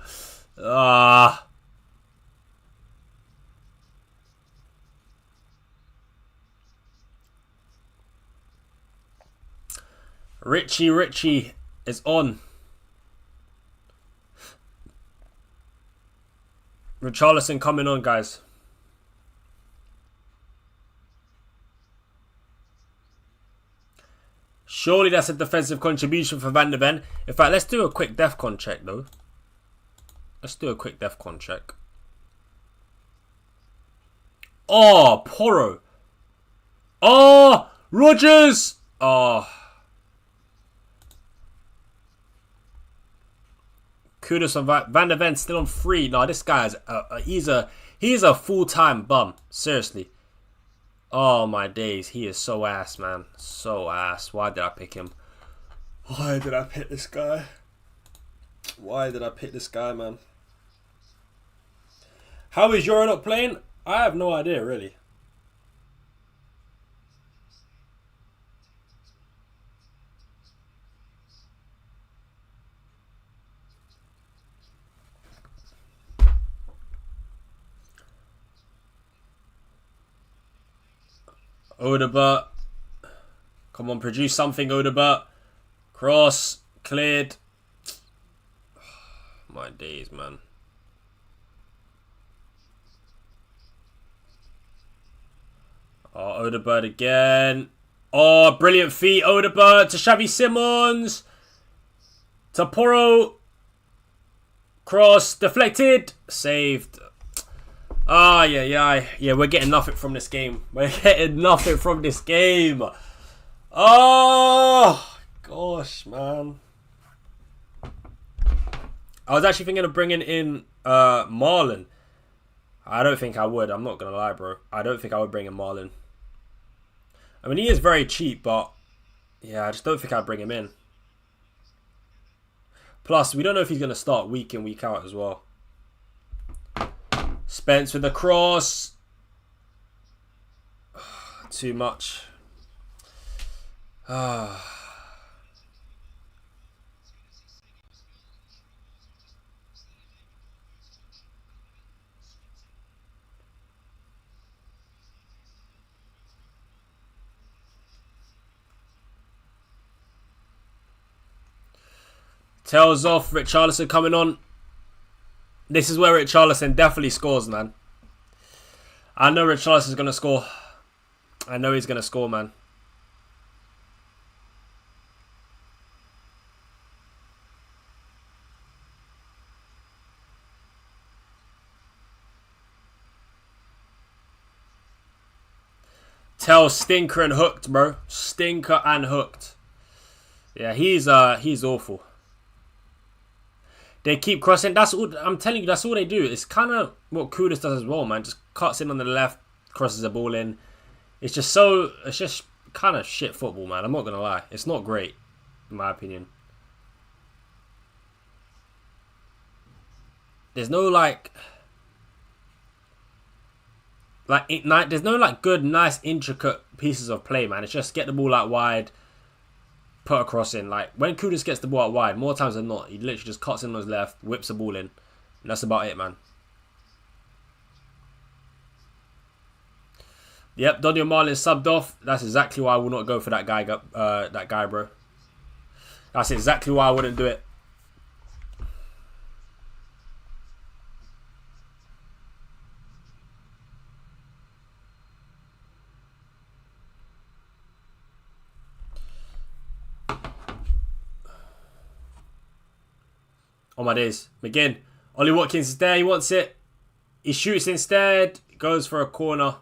Richie is on. Richarlison coming on, guys. Surely that's a defensive contribution for Van de Ven. In fact, let's do a quick DEFCON check, though. Let's do a quick DEFCON check. Oh, Porro. Oh, Rodgers. Oh. Kudos on Van de Ven still on free. No, this guy's he's a full-time bum. Seriously. Oh my days, he is so ass, man. So ass. Why did I pick him? Why did I pick this guy? Why did I pick this guy, man? How is Euro not playing? I have no idea, really. Odebert. Come on, produce something, Odebert. Cross. Cleared. My days, man. Oh, Odebert again. Oh, brilliant feet, Odebert to Xavi Simons. To Porro. Cross. Deflected. Saved. Ah, yeah. We're getting nothing from this game. We're getting nothing from this game. Oh, gosh, man. I was actually thinking of bringing in Marlon. I don't think I would. I'm not going to lie, bro. I don't think I would bring in Marlon. I mean, he is very cheap, but yeah, I just don't think I'd bring him in. Plus, we don't know if he's going to start week in, week out as well. Spence with the cross. Too much. Tails off. Richarlison coming on. This is where Richarlison definitely scores, man. I know Richarlison's going to score. I know he's going to score, man. Tell stinker and hooked, bro. Stinker and hooked. Yeah, he's awful. They keep crossing. That's all. I'm telling you, that's all they do. It's kind of what Kudus does as well, man. Just cuts in on the left, crosses the ball in. It's just kind of shit football, man. I'm not gonna lie. It's not great, in my opinion. There's no there's no good, nice, intricate pieces of play, man. It's just get the ball out wide, put a cross in. Like when Kudus gets the ball out wide, more times than not, he literally just cuts in on his left, whips the ball in, and that's about it, man. Yep, Daniel Marlin subbed off. That's exactly why I will not go for that guy, bro. That's exactly why I wouldn't do it. Oh my days. McGinn. Ollie Watkins is there. He wants it. He shoots instead. Goes for a corner.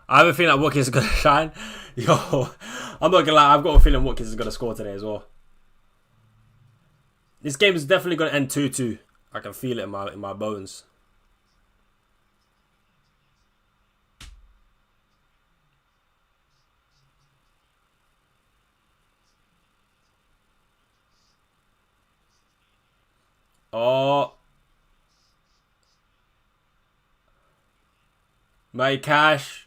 I have a feeling that Watkins is going to shine. Yo, I'm not going to lie. I've got a feeling Watkins is going to score today as well. This game is definitely going to end 2-2. I can feel it in my bones. Oh. Matty Cash.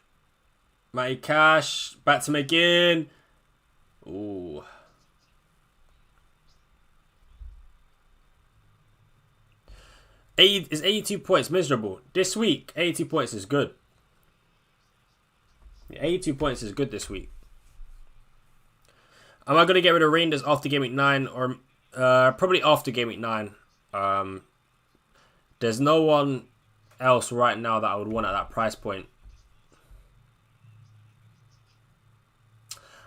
Matty Cash. Back to McGinn. Ooh. Is 82 points miserable? This week, 82 points is good. 82 points is good this week. Am I going to get rid of Reinders after game week 9? Or probably after game week 9. There's no one else right now that I would want at that price point.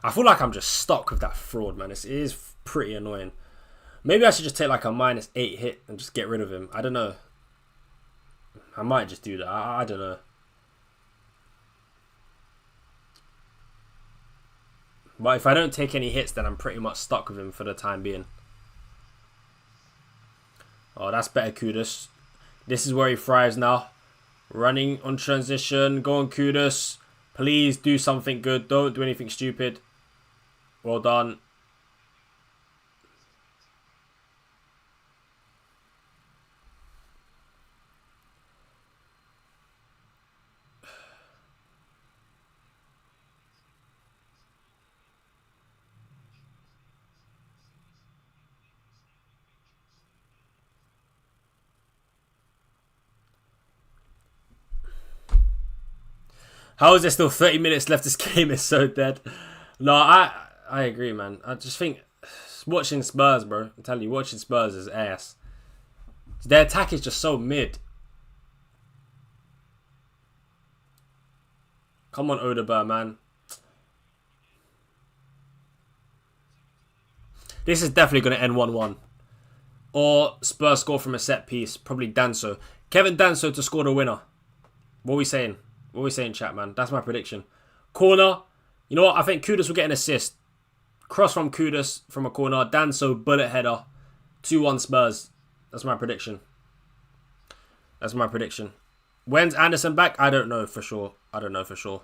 I feel like I'm just stuck with that fraud, man. It is pretty annoying. Maybe I should just take like a -8 hit and just get rid of him. I don't know. I might just do that. I don't know. But if I don't take any hits, then I'm pretty much stuck with him for the time being. Oh, that's better, Kudus. This is where he thrives now. Running on transition. Go on, Kudus. Please do something good. Don't do anything stupid. Well done. How is there still 30 minutes left? This game is so dead. No, I agree, man. I just think watching Spurs, bro. I'm telling you, watching Spurs is ass. Their attack is just so mid. Come on, Odegaard, man. This is definitely going to end 1-1. Or Spurs score from a set piece. Probably Danso. Kevin Danso to score the winner. What are we saying? What are we saying, chat, man? That's my prediction. Corner. You know what? I think Kudus will get an assist. Cross from Kudus from a corner. Danso, bullet header. 2-1 Spurs. That's my prediction. That's my prediction. When's Anderson back? I don't know for sure. I don't know for sure.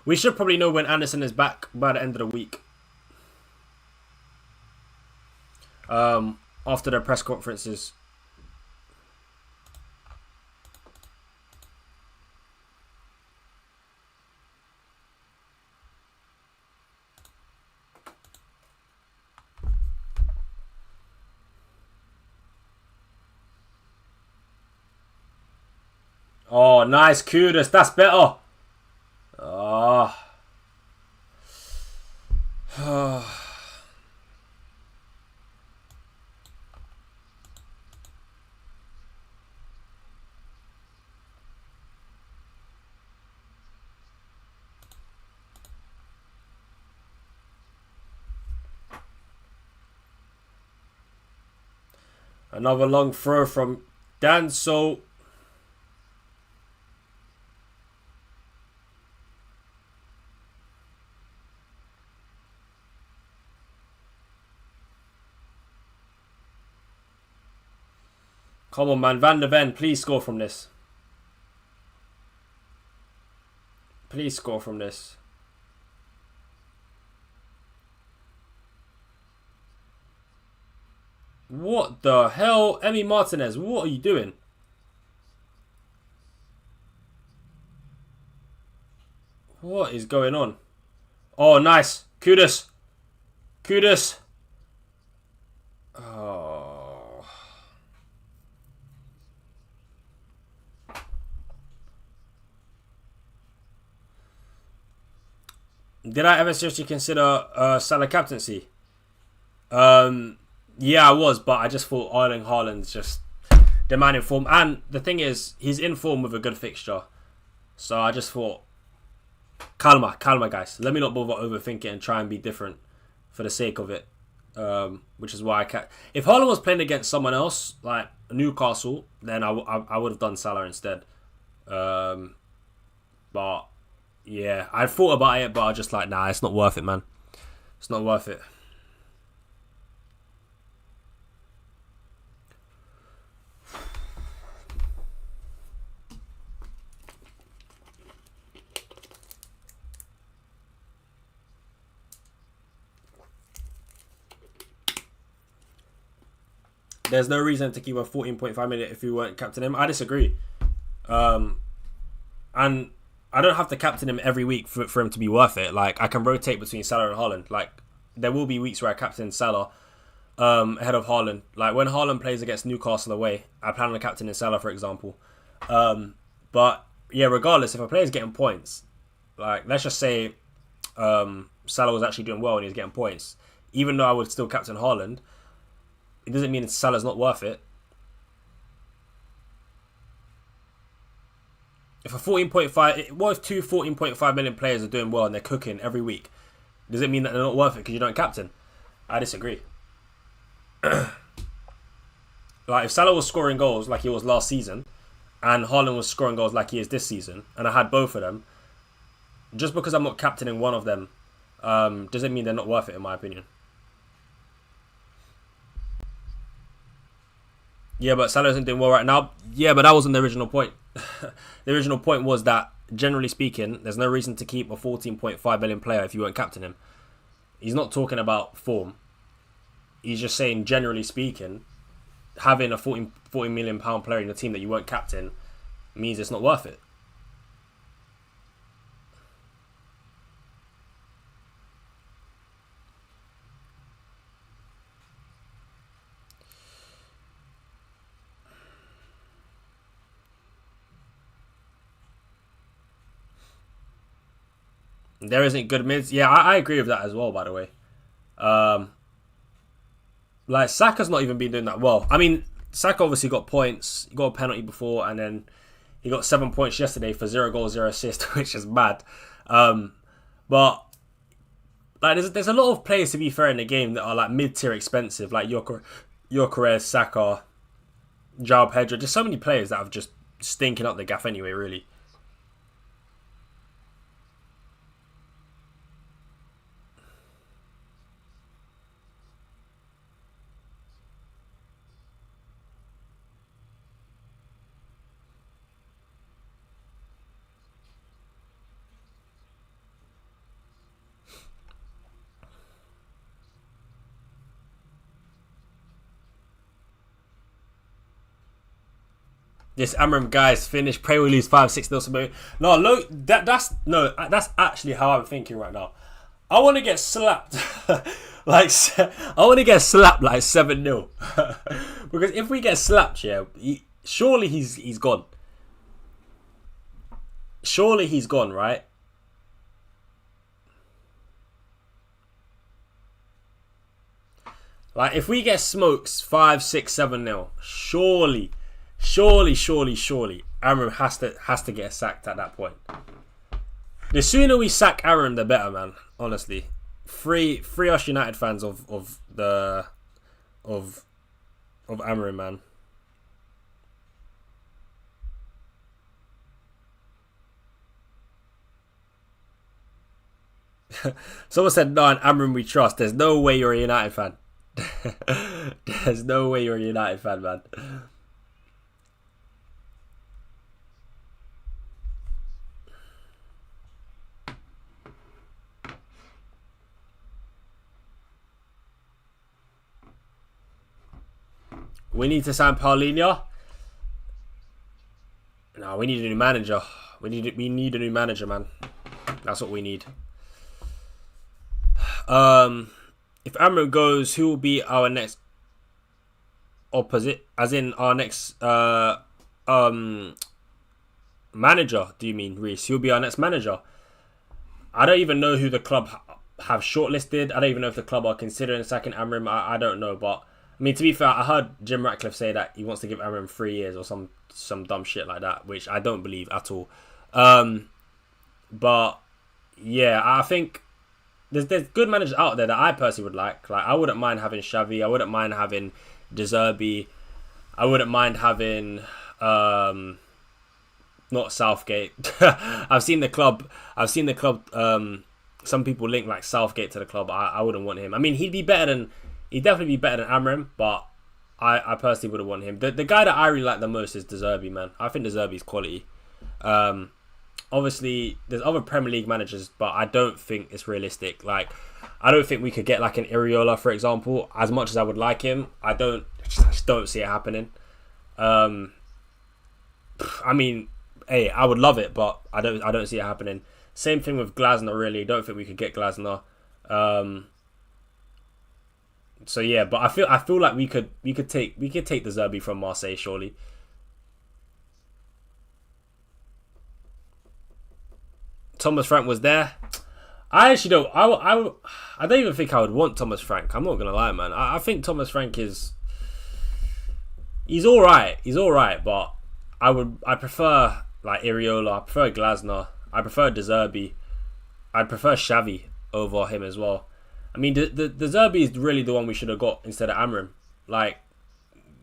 We should probably know when Anderson is back by the end of the week. After the press conferences. Oh, nice Kudus. That's better. Oh. Another long throw from Danso. Come on, man. Van de Ven, please score from this. Please score from this. What the hell? Emi Martinez, what are you doing? What is going on? Oh, nice. Kudus. Kudus. Oh. Did I ever seriously consider Salah captaincy? Yeah, I was, but I just thought Erling Haaland's just the man in form. And the thing is, he's in form with a good fixture. So I just thought, calma, guys. Let me not bother overthinking and try and be different for the sake of it. Which is why I can't. If Haaland was playing against someone else, like Newcastle, then I would have done Salah instead. But yeah, I thought about it, but I was just like, nah, it's not worth it, man. It's not worth it. There's no reason to keep a 14.5 million if you weren't captain him. I disagree. And I don't have to captain him every week for him to be worth it. Like, I can rotate between Salah and Haaland. Like, there will be weeks where I captain Salah ahead of Haaland. Like, when Haaland plays against Newcastle away, I plan on captaining Salah, for example. But, yeah, regardless, if a player's getting points, like, let's just say Salah was actually doing well and he's getting points. Even though I would still captain Haaland, it doesn't mean Salah's not worth it. If a 14.5, what if two 14.5 million players are doing well and they're cooking every week? Does it mean that they're not worth it because you don't captain? I disagree. Like, if Salah was scoring goals like he was last season, and Haaland was scoring goals like he is this season, and I had both of them, just because I'm not captaining one of them, doesn't mean they're not worth it, in my opinion. Yeah, but Salah isn't doing well right now. Yeah, but that wasn't the original point. The original point was that, generally speaking, there's no reason to keep a 14.5 million player if you weren't captain him. He's not talking about form. He's just saying, generally speaking, having a 40 million pound player in the team that you weren't captain means it's not worth it. There isn't good mids. Yeah, I agree with that as well, by the way. Like, Saka's not even been doing that well. I mean, Saka obviously got points. He got a penalty before, and then he got 7 points yesterday for 0 goals, 0 assists, which is mad. But like, there's a lot of players, to be fair, in the game that are like mid-tier expensive, like Gyökeres, Saka, João Pedro. There's so many players that have just stinking up the gaff anyway, really. This Amram guy's finished. Pray we lose 5-6-0. No, look, that's actually how I'm thinking right now. I want to get slapped, like 7-0, because if we get slapped, yeah, surely he's gone. Surely he's gone, right? Like if we get smokes 5-6-7-0, surely, Amram has to get sacked at that point. The sooner we sack Amram, the better, man. Honestly, free us United fans of Amram, man. Someone said, "No, in Amram we trust." There's no way you're a United fan. There's no way you're a United fan, man. We need to sign Paulinho. No, we need a new manager. We need a new manager, man. That's what we need. If Amram goes, who will be our next opposite? As in our next manager? Do you mean Reese? He'll be our next manager. I don't even know who the club have shortlisted. I don't even know if the club are considering sacking Amram. I don't know, but I mean, to be fair, I heard Jim Ratcliffe say that he wants to give Amram 3 years or some dumb shit like that, which I don't believe at all. But yeah, I think there's good managers out there that I personally would like. Like I wouldn't mind having Xavi. I wouldn't mind having De Zerbi. I wouldn't mind having not Southgate. I've seen the club. Some people link like Southgate to the club. I wouldn't want him. I mean, he'd definitely be better than Amram, but I personally wouldn't want him. The guy that I really like the most is De Zerbi, man. I think De Zerbi's quality. Obviously, there's other Premier League managers, but I don't think it's realistic. Like, I don't think we could get like an Iriola, for example. As much as I would like him, I just don't see it happening. I mean, hey, I would love it, but I don't see it happening. Same thing with Glasner, really. Don't think we could get Glasner. So yeah, but I feel like we could take De Zerbi from Marseille, surely. Thomas Frank was there. I actually don't. I don't even think I would want Thomas Frank. I'm not gonna lie, man. I think Thomas Frank he's all right. He's all right, but I prefer like Iriola. I prefer Glasner. I prefer De Zerbi. I'd prefer Xavi over him as well. I mean, De Zerbi is really the one we should have got instead of Amram. Like,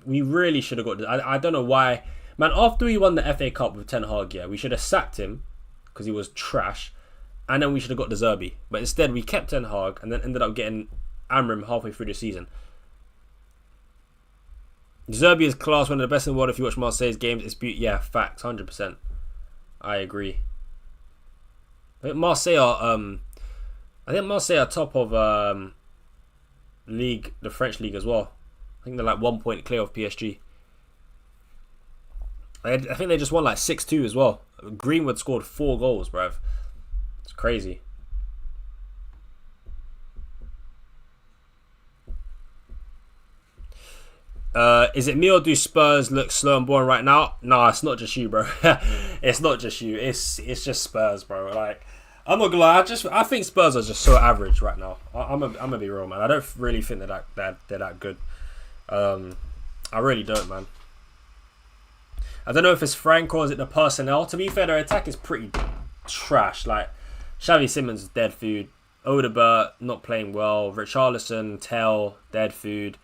we really should have got. I don't know why, man. After we won the FA Cup with Ten Hag, yeah, we should have sacked him because he was trash, and then we should have got De Zerbi. But instead, we kept Ten Hag and then ended up getting Amram halfway through the season. De Zerbi is class, one of the best in the world. If you watch Marseille's games, it's beauty. Yeah, facts, 100%. I agree. I think Marseille are top of league, the French league as well. I think they're like 1 point clear of PSG. I think they just won like 6-2 as well. Greenwood scored 4 goals, bruv. It's crazy. Is it me or do Spurs look slow and boring right now? No, it's not just you, bro. It's not just you. It's just Spurs, bro. Like, I'm not gonna lie. I think Spurs are just so average right now. I'm gonna be real, man. I don't really think they're that good. I really don't, man. I don't know if it's Frank or is it the personnel. To be fair, their attack is pretty trash. Like, Xavi Simons is dead food. Odegaard not playing well. Richarlison, Tell, dead food.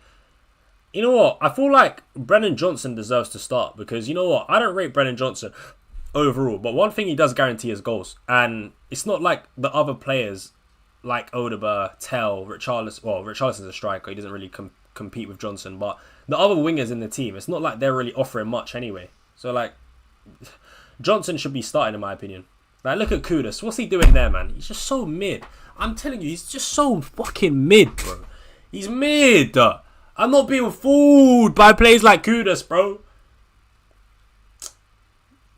You know what? I feel like Brennan Johnson deserves to start because you know what? I don't rate Brennan Johnson overall, but one thing he does guarantee is goals. And it's not like the other players like Odegaard, Tell, Richarlison. Well, Richarlison's a striker. He doesn't really compete with Johnson. But the other wingers in the team, it's not like they're really offering much anyway. So, like, Johnson should be starting in my opinion. Like, look at Kudus. What's he doing there, man? He's just so mid. I'm telling you, he's just so fucking mid, bro. He's mid. I'm not being fooled by plays like Kudus, bro.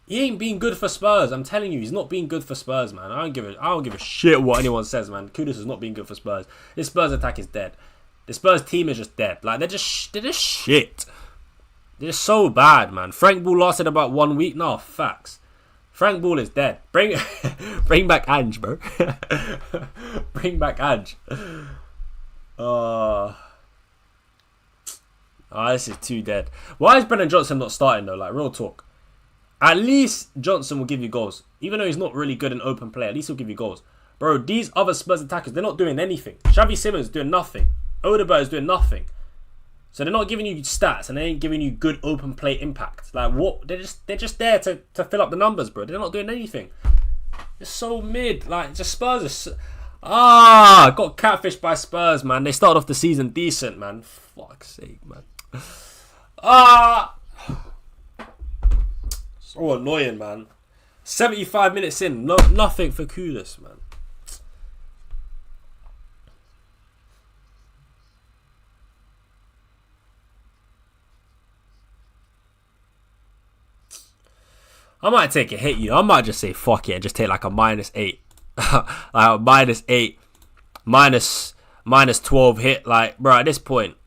He ain't being good for Spurs. I'm telling you, he's not being good for Spurs, man. I don't give a shit what anyone says, man. Kudus is not being good for Spurs. This Spurs attack is dead. The Spurs team is just dead. Like they're just shit. They're just so bad, man. Frank Ball lasted about 1 week. No, facts. Frank Ball is dead. Bring back Ange, bro. Bring back Ange. This is too dead. Why is Brennan Johnson not starting though? Like real talk. At least Johnson will give you goals. Even though he's not really good in open play, at least he'll give you goals. Bro, these other Spurs attackers, they're not doing anything. Xavi Simons is doing nothing. Odegaard is doing nothing. So they're not giving you stats and they ain't giving you good open play impact. Like what? They're just there to fill up the numbers, bro. They're not doing anything. It's so mid. Like just Spurs are got catfished by Spurs, man. They started off the season decent, man. Fuck's sake, man. So annoying, man. 75 minutes in, nothing for Kudus, man. I might take a hit, you know. I might just say fuck it and just take like a -8. Like a -8, minus 12 hit. Like, bro, at this point,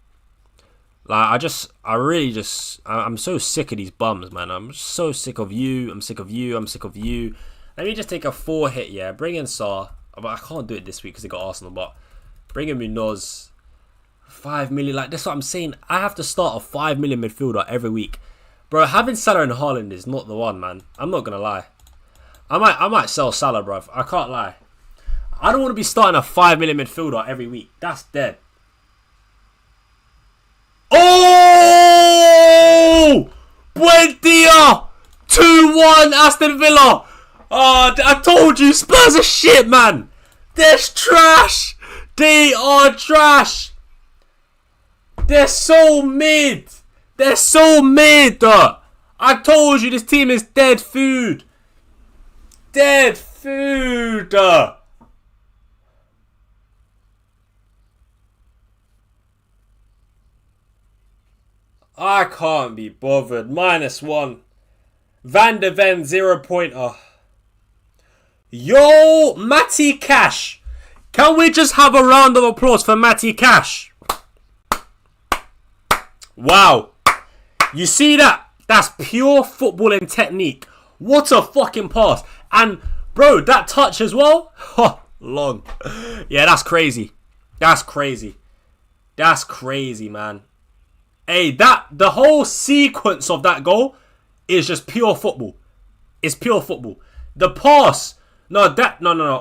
like, I'm so sick of these bums, man. I'm so sick of you. I'm sick of you. I'm sick of you. Let me just take a 4 hit, yeah. Bring in Saar. But I can't do it this week because they got Arsenal. But bring in Munoz. 5 million. Like, that's what I'm saying. I have to start a 5 million midfielder every week. Bro, having Salah and Haaland is not the one, man. I'm not going to lie. I might sell Salah, bro. I can't lie. I don't want to be starting a 5 million midfielder every week. That's dead. Oh! Buendia! 2-1 Aston Villa. Oh, I told you, Spurs are shit, man. They're trash. They are trash. They're so mid. They're so mid. I told you this team is dead food. Dead food. I can't be bothered. -1. Van de Ven 0-pointer. Yo, Matty Cash. Can we just have a round of applause for Matty Cash? Wow. You see that? That's pure footballing technique. What a fucking pass. And, bro, that touch as well? Long. Yeah, that's crazy. That's crazy. That's crazy, man. Hey, the whole sequence of that goal is just pure football. It's pure football. The pass. No.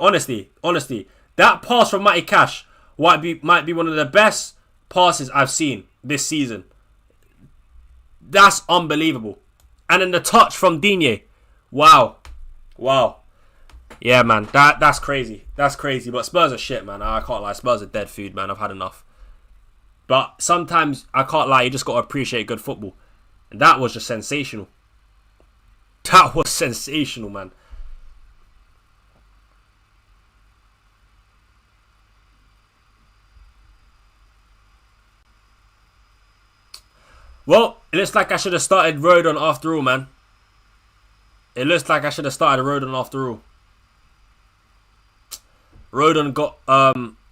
Honestly. That pass from Matty Cash might be one of the best passes I've seen this season. That's unbelievable. And then the touch from Digne. Wow. Yeah, man. That's crazy. That's crazy. But Spurs are shit, man. I can't lie. Spurs are dead food, man. I've had enough. But sometimes, I can't lie, you just got to appreciate good football. And that was just sensational. That was sensational, man. Well, it looks like I should have started Rodon after all, man. It looks like I should have started Rodon after all. Rodon got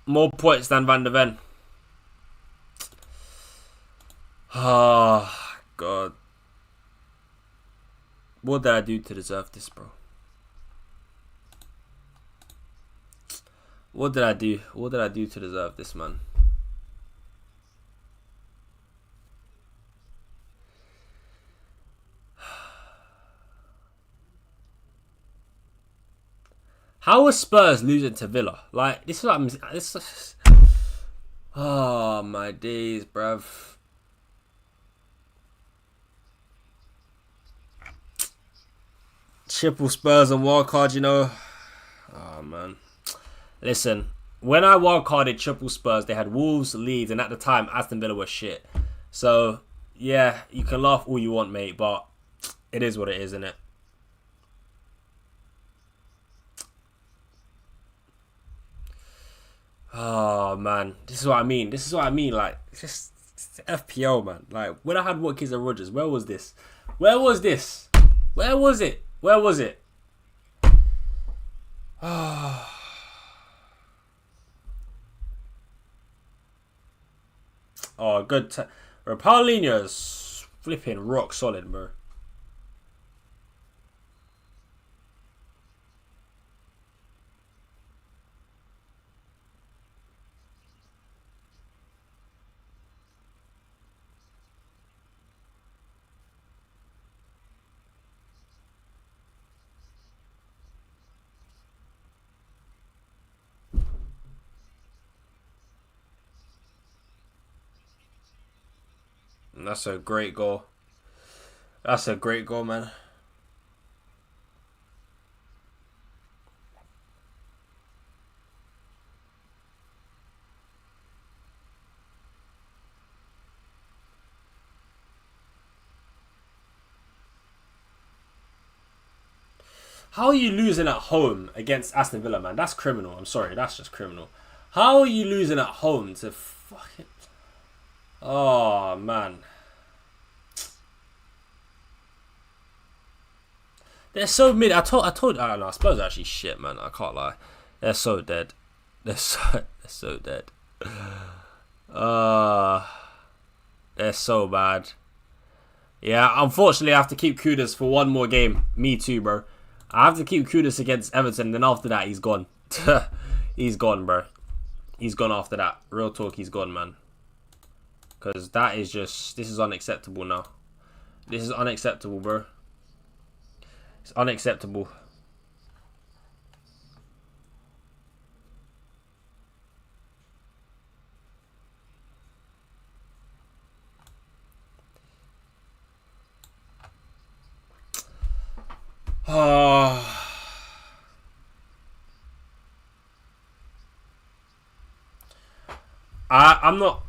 more points than Van de Ven. Oh, God. What did I do to deserve this, bro? What did I do? What did I do to deserve this, man? How was Spurs losing to Villa? Like, this is what I'm... Oh, my days, bruv. Triple Spurs and wildcard, you know. Oh, man. Listen, when I wildcarded triple Spurs, they had Wolves, Leeds, and at the time, Aston Villa was shit. So, yeah, you can laugh all you want, mate, but it is what it is, isn't it? Oh, man. This is what I mean. This is what I mean. Like, it's just FPL, man. Like, when I had Watkins and Rodgers, where was this? Where was this? Where was it? Where was it? Oh. Oh, good. Paulinho's flipping rock solid, bro. That's a great goal. That's a great goal, man. How are you losing at home against Aston Villa, man? That's criminal. I'm sorry, that's just criminal. How are you losing at home to fucking... Oh, man. They're so mid. I don't know. Spurs are actually shit, man. I can't lie. They're so dead. They're so dead. They're so bad. Yeah, unfortunately, I have to keep Kudus for one more game. Me too, bro. I have to keep Kudus against Everton, and then after that, he's gone. He's gone, bro. He's gone after that. Real talk, he's gone, man. Because that is just... This is unacceptable now. This is unacceptable, bro. It's unacceptable.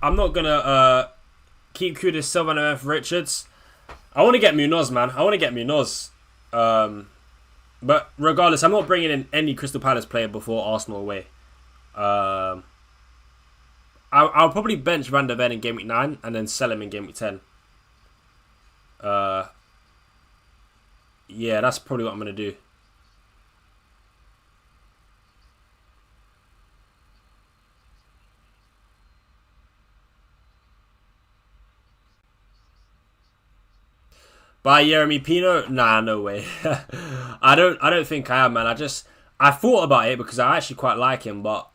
I'm not gonna keep Kudus, Silva, and F. Richards. I want to get Munoz, man. I want to get Munoz. But regardless, I'm not bringing in any Crystal Palace player before Arsenal away. I'll probably bench Van der Ven in game week 9 and then sell him in game week 10. Yeah, that's probably what I'm going to do. By Jeremy Pino? Nah, no way. I don't think I am, man. I thought about it because I actually quite like him, but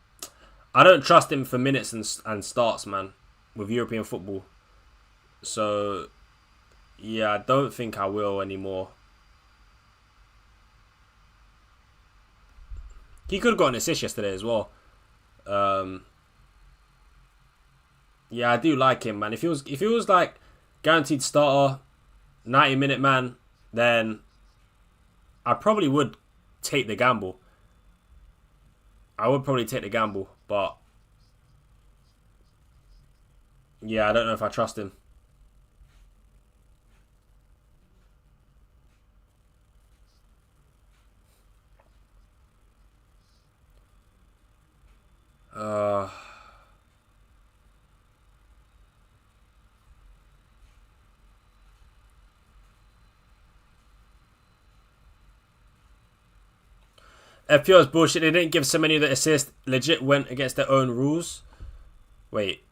I don't trust him for minutes and starts, man, with European football. So yeah, I don't think I will anymore. He could have got an assist yesterday as well. Yeah, I do like him, man. If he was like guaranteed starter, 90-minute man, then I probably would take the gamble. I would probably take the gamble, but yeah, I don't know if I trust him. FPL is bullshit. They didn't give so many the assist. Legit went against their own rules. Wait,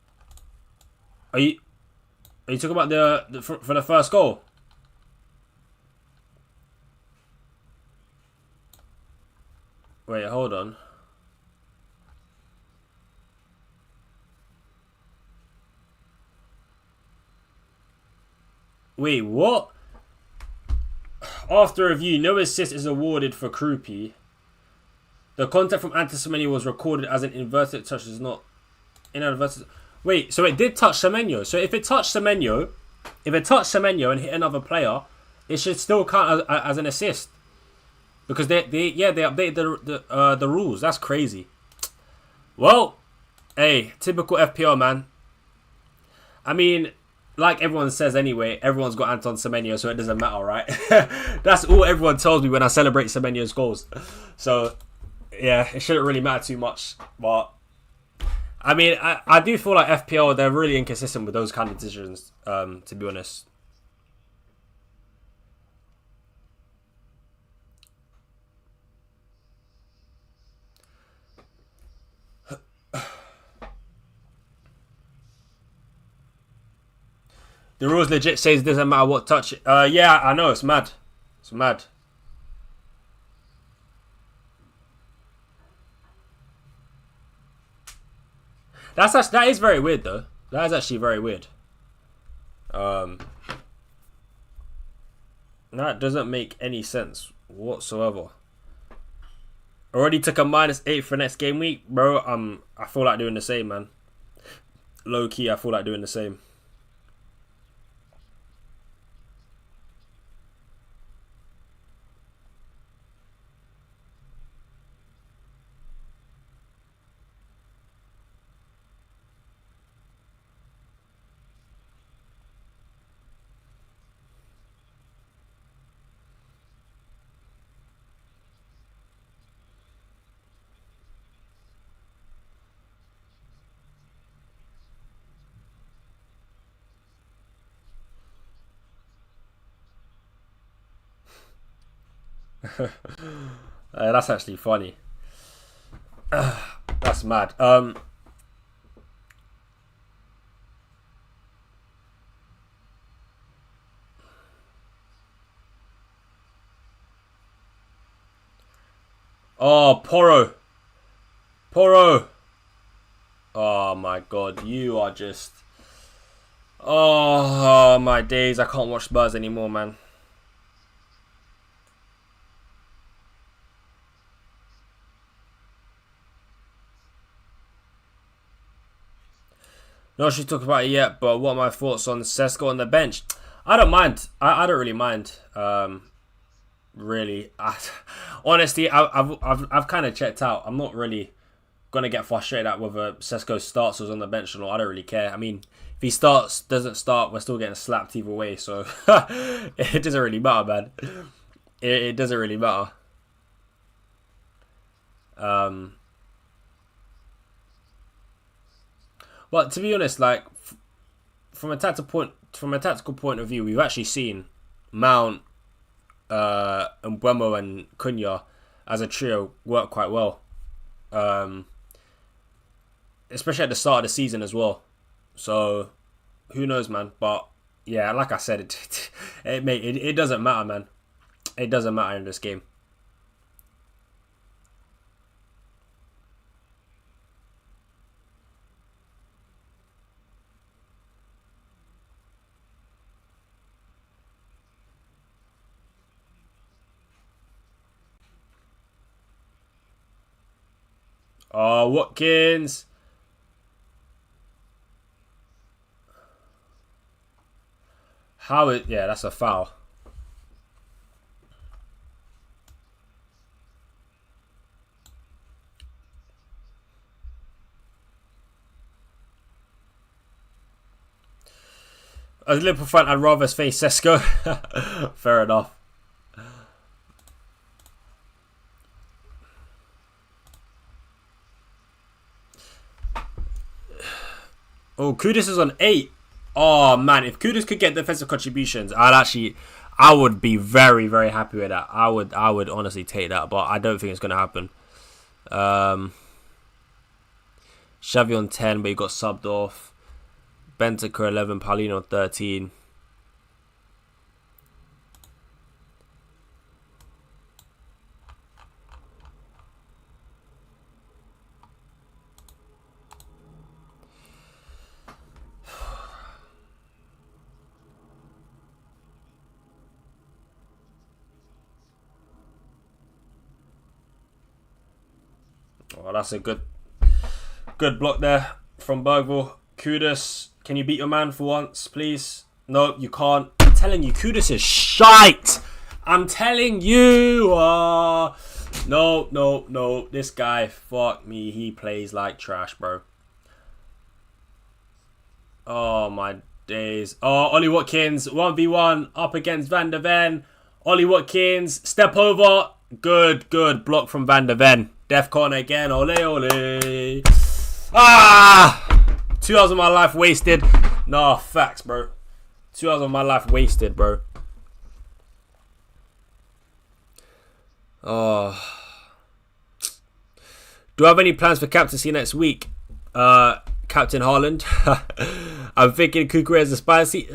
are you talking about the for the first goal? Wait, hold on. Wait, what? After review, no assist is awarded for Krupi. The contact from Antisemeni was recorded as an inverted touch, is not inadvertent. Wait, so it did touch Semenyo. So if it touched Semenyo, and hit another player, it should still count as an assist. because they updated the rules. That's crazy. Well, hey, typical FPL, man. I mean, like everyone says anyway, everyone's got Anton Semenyo, so it doesn't matter, right? That's all everyone tells me when I celebrate Semenyo's goals. So, yeah, it shouldn't really matter too much. But, I mean, I do feel like FPL, they're really inconsistent with those kind of decisions, to be honest. The rules legit says it doesn't matter what touch. Yeah, I know, it's mad. It's mad. That is very weird though. That is actually very weird. That doesn't make any sense whatsoever. Already took a -8 for next game week, bro. I feel like doing the same, man. Low key, I feel like doing the same. That's actually funny. That's mad. Oh, Porro. Oh my god, you are just... Oh my days, I can't watch Spurs anymore, man. No, she talked about it yet, but what are my thoughts on Sesko on the bench? I don't mind. I don't really mind. Really, honestly, I've kind of checked out. I'm not really gonna get frustrated at whether Sesko starts or is on the bench or not. I don't really care. I mean, if he doesn't start, we're still getting slapped either way. So it doesn't really matter, man. It doesn't really matter. But to be honest, like from a tactical point of view, we've actually seen Mount, Mbeumo and Cunha as a trio work quite well, especially at the start of the season as well. So who knows, man? But yeah, like I said, it doesn't matter, man. It doesn't matter in this game. Oh, Watkins. Yeah, that's a foul. As a Liverpool fan, I'd rather face Sesko. Fair enough. Oh, Kudus is on 8. Oh man, if Kudus could get defensive contributions, I would be very, very happy with that. I would honestly take that, but I don't think it's gonna happen. Xavi on 10, but he got subbed off. Bentancur 11, Paulino 13. Oh, that's a good block there from Bergvall. Kudus, can you beat your man for once, please? No, you can't. I'm telling you, Kudus is shite. I'm telling you. No. This guy, fuck me. He plays like trash, bro. Oh, my days. Oh, Ollie Watkins, 1v1 up against Van der Ven. Ollie Watkins, step over. Good. Block from Van der Ven. Defcon again. Ole. Ah! 2 hours of my life wasted. Nah, facts, bro. 2 hours of my life wasted, bro. Oh. Do I have any plans for captaincy next week? Captain Haaland. I'm thinking Kukurea is a spicy.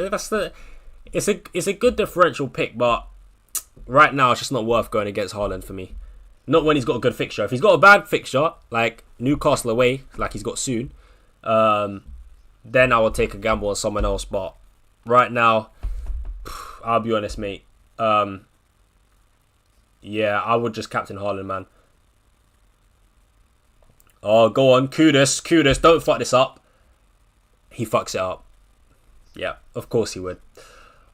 It's a good differential pick, but right now it's just not worth going against Haaland for me. Not when he's got a good fixture. If he's got a bad fixture, like Newcastle away, like he's got soon, then I will take a gamble on someone else. But right now, I'll be honest, mate. Yeah, I would just captain Haaland, man. Oh, go on. Kudus. Don't fuck this up. He fucks it up. Yeah, of course he would.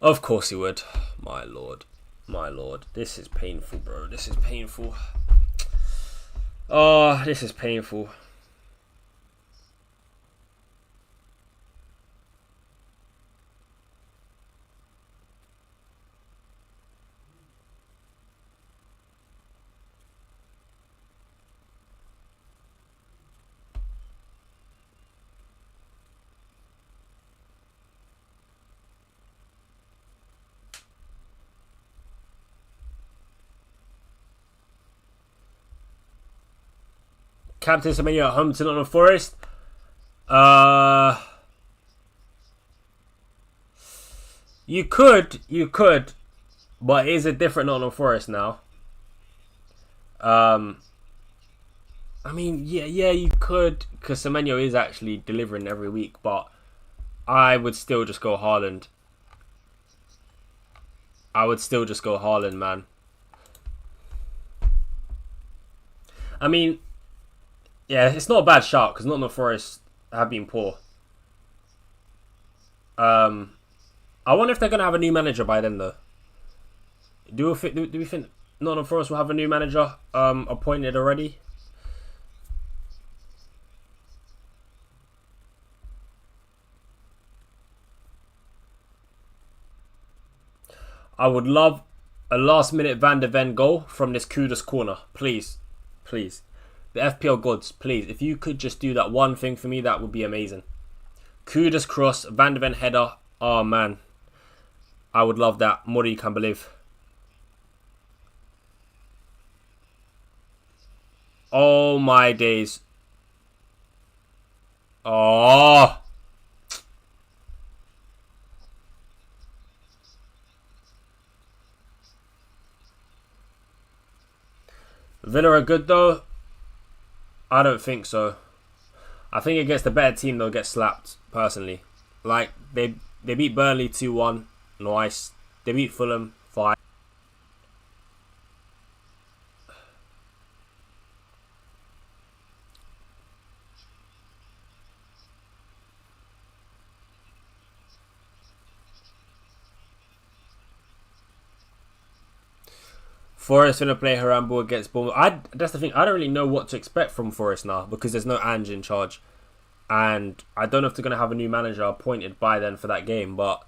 Of course he would. My lord. This is painful, bro. This is painful. Oh, this is painful. Captain Semenyo at home to Nottingham Forest. You could, but it is a different Nottingham Forest now. I mean, yeah, you could, because Semenyo is actually delivering every week, but I would still just go Haaland. Man. I mean, yeah, it's not a bad shout because Nottingham Forest have been poor. I wonder if they're going to have a new manager by then, though. Do we think Nottingham Forest will have a new manager appointed already? I would love a last-minute Van der Ven goal from this Kudus corner. Please. The FPL gods, please. If you could just do that one thing for me, that would be amazing. Kudus cross, Van der Ven header. Oh, man. I would love that. More than you can believe. Oh, my days. Oh. Villa are good, though. I don't think so. I think against the better team they'll get slapped, personally. Like, they beat Burnley 2-1. Nice. They beat Fulham 5. Forest going to play Harambo against Bournemouth. That's the thing. I don't really know what to expect from Forest now because there's no Ange in charge. And I don't know if they're going to have a new manager appointed by then for that game. But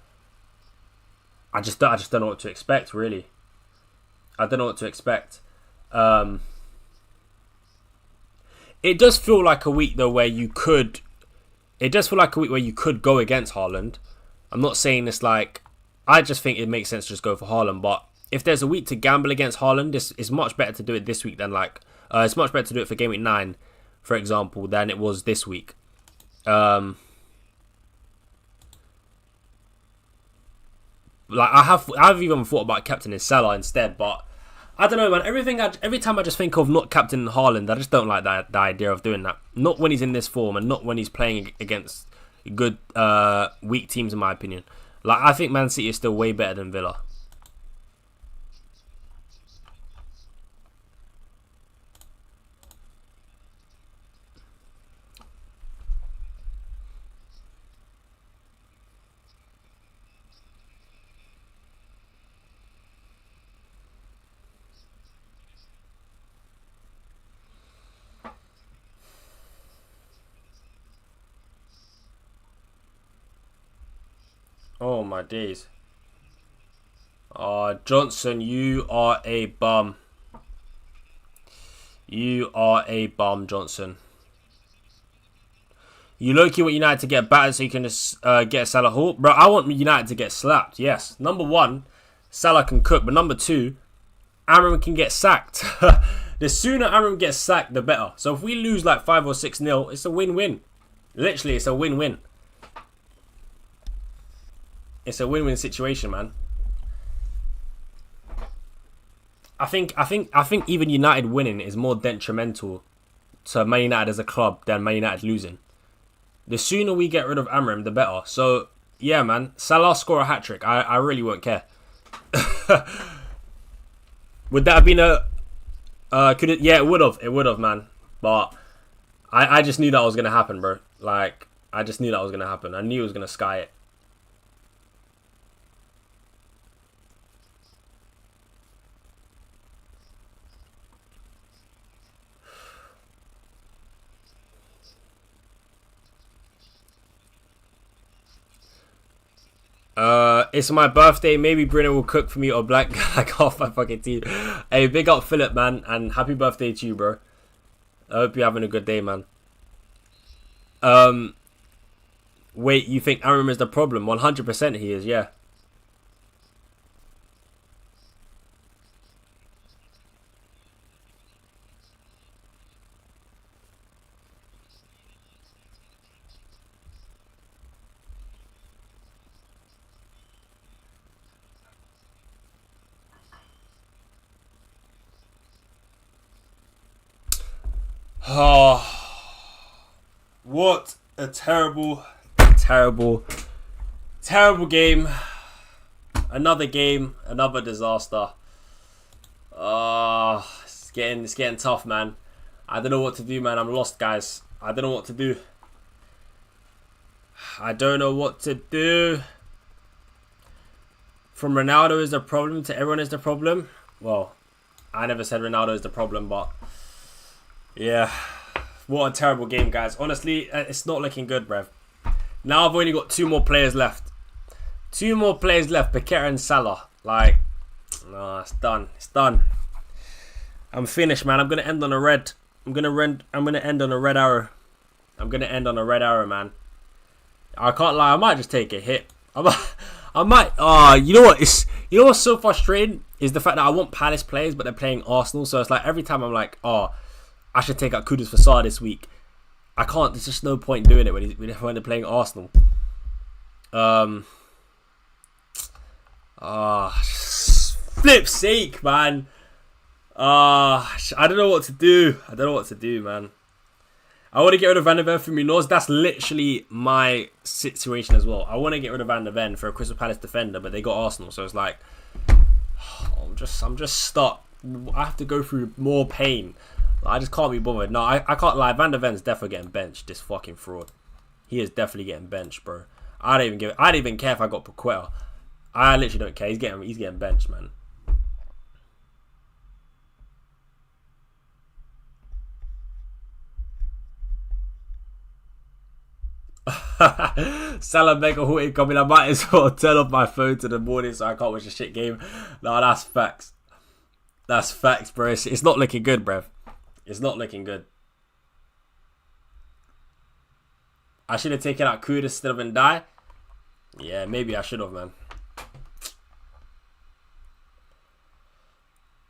I just don't know what to expect, really. I don't know what to expect. It does feel like a week, though, where you could... It does feel like a week where you could go against Haaland. I'm not saying this like... I just think it makes sense to just go for Haaland, but... If there's a week to gamble against Haaland, it's much better to do it this week than it's much better to do it for game week 9, for example, than it was this week. Like I've even thought about captaining Salah instead, but I don't know, man. Every time I just think of not captaining Haaland, I just don't like the idea of doing that. Not when he's in this form and not when he's playing against good weak teams, in my opinion. Like I think Man City is still way better than Villa. Oh my days. Johnson, you are a bum. You are a bum, Johnson. You low-key want United to get battered so you can just get Salah Hall. Bro, I want United to get slapped, yes. Number one, Salah can cook. But number two, Amram can get sacked. The sooner Amram gets sacked, the better. So if we lose like 5 or 6-0, it's a win-win. Literally, it's a win-win. It's a win-win situation, man. I think even United winning is more detrimental to Man United as a club than Man United losing. The sooner we get rid of Amram, the better. So, yeah, man. Salah score a hat-trick. I really won't care. Would that have been a... could it? Yeah, it would have. It would have, man. But I just knew that was going to happen, bro. Like, I just knew that was going to happen. I knew it was going to sky it. It's my birthday. Maybe Bruno will cook for me or Black like half my fucking team. Hey, big up Philip, man, and happy birthday to you, bro. I hope you're having a good day, man. Wait, you think Amram is the problem? 100% he is, yeah. Oh, what a terrible game. Another game, another disaster. It's getting tough, man. I don't know what to do, man. I'm lost, guys. I don't know what to do. I don't know what to do. From Ronaldo is the problem to everyone is the problem. Well, I never said Ronaldo is the problem, but yeah. What a terrible game, guys. Honestly, it's not looking good, bruv. Now I've only got 2 more players left. 2 more players left, Paqueta and Salah. Like, no, it's done. It's done. I'm finished, man. I'm gonna end on a red. I'm gonna end on a red arrow. I'm gonna end on a red arrow, man. I can't lie. I might just take a hit. I might. You know what? You know what's so frustrating is the fact that I want Palace players, but they're playing Arsenal. So it's like every time I'm like, I should take out Kudus for Saar this week. I can't. There's just no point doing it when they're playing Arsenal. Flip's sake, man. I don't know what to do. I don't know what to do, man. I want to get rid of Van der Ven for Munoz. That's literally my situation as well. I want to get rid of Van der Ven for a Crystal Palace defender, but they got Arsenal, so it's like I'm just stuck. I have to go through more pain. I just can't be bothered. No, I can't lie. Van der Ven's definitely getting benched. This fucking fraud. He is definitely getting benched, bro. I don't even care if I got Paqueta. I literally don't care. He's getting benched, man. Salah Mega Houghton coming. I might as well turn off my phone to the morning so I can't watch a shit game. No, that's facts. That's facts, bro. It's not looking good, bruv. It's not looking good. I should have taken out Kudus instead of Ndai. Yeah, maybe I should have, man.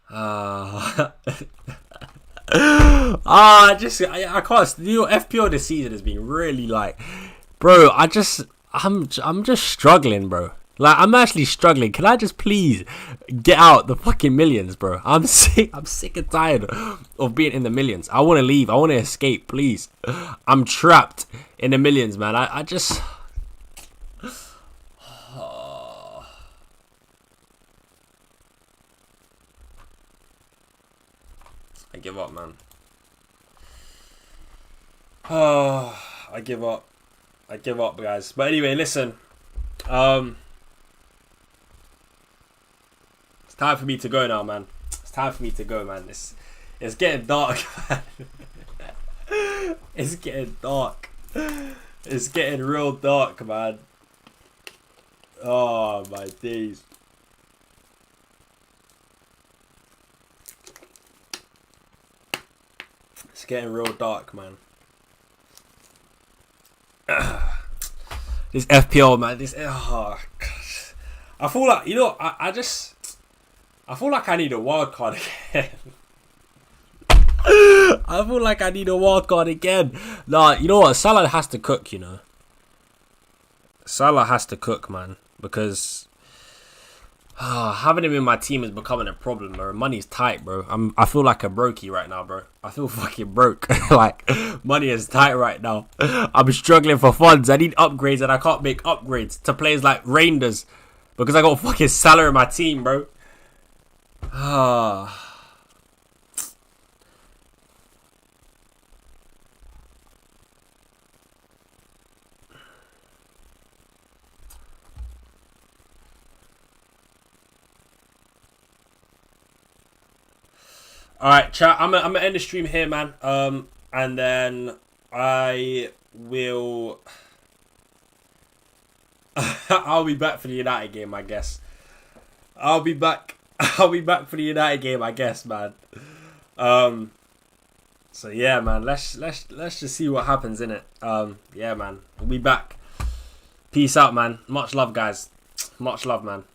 I can't. You know, FPL this season has been really like, bro. I'm just struggling, bro. Like, I'm actually struggling. Can I just please get out the fucking millions, bro? I'm sick and tired of being in the millions. I want to leave. I want to escape, please. I'm trapped in the millions, man. I just... I give up, man. I give up. I give up, guys. But anyway, listen. It's time for me to go now, man. It's time for me to go, man. It's getting dark, man. It's getting dark. It's getting real dark, man. Oh my days. It's getting real dark, man. This FPL, man. This. Oh, gosh. I feel like, you know, I feel like I need a wild card again. I feel like I need a wild card again. Nah, you know what? Salah has to cook, you know. Salah has to cook, man. Because having him in my team is becoming a problem, bro. Money's tight, bro. I feel like a brokey right now, bro. I feel fucking broke. Like, money is tight right now. I'm struggling for funds. I need upgrades and I can't make upgrades to players like Reinders. Because I got fucking Salah in my team, bro. Alright, chat, I'm gonna end the stream here, man. And then I will I'll be back for the United game, I guess. I'll be back for the United game, I guess, man. So yeah, man, let's just see what happens, innit? Yeah, man. We'll be back. Peace out, man. Much love, guys. Much love, man.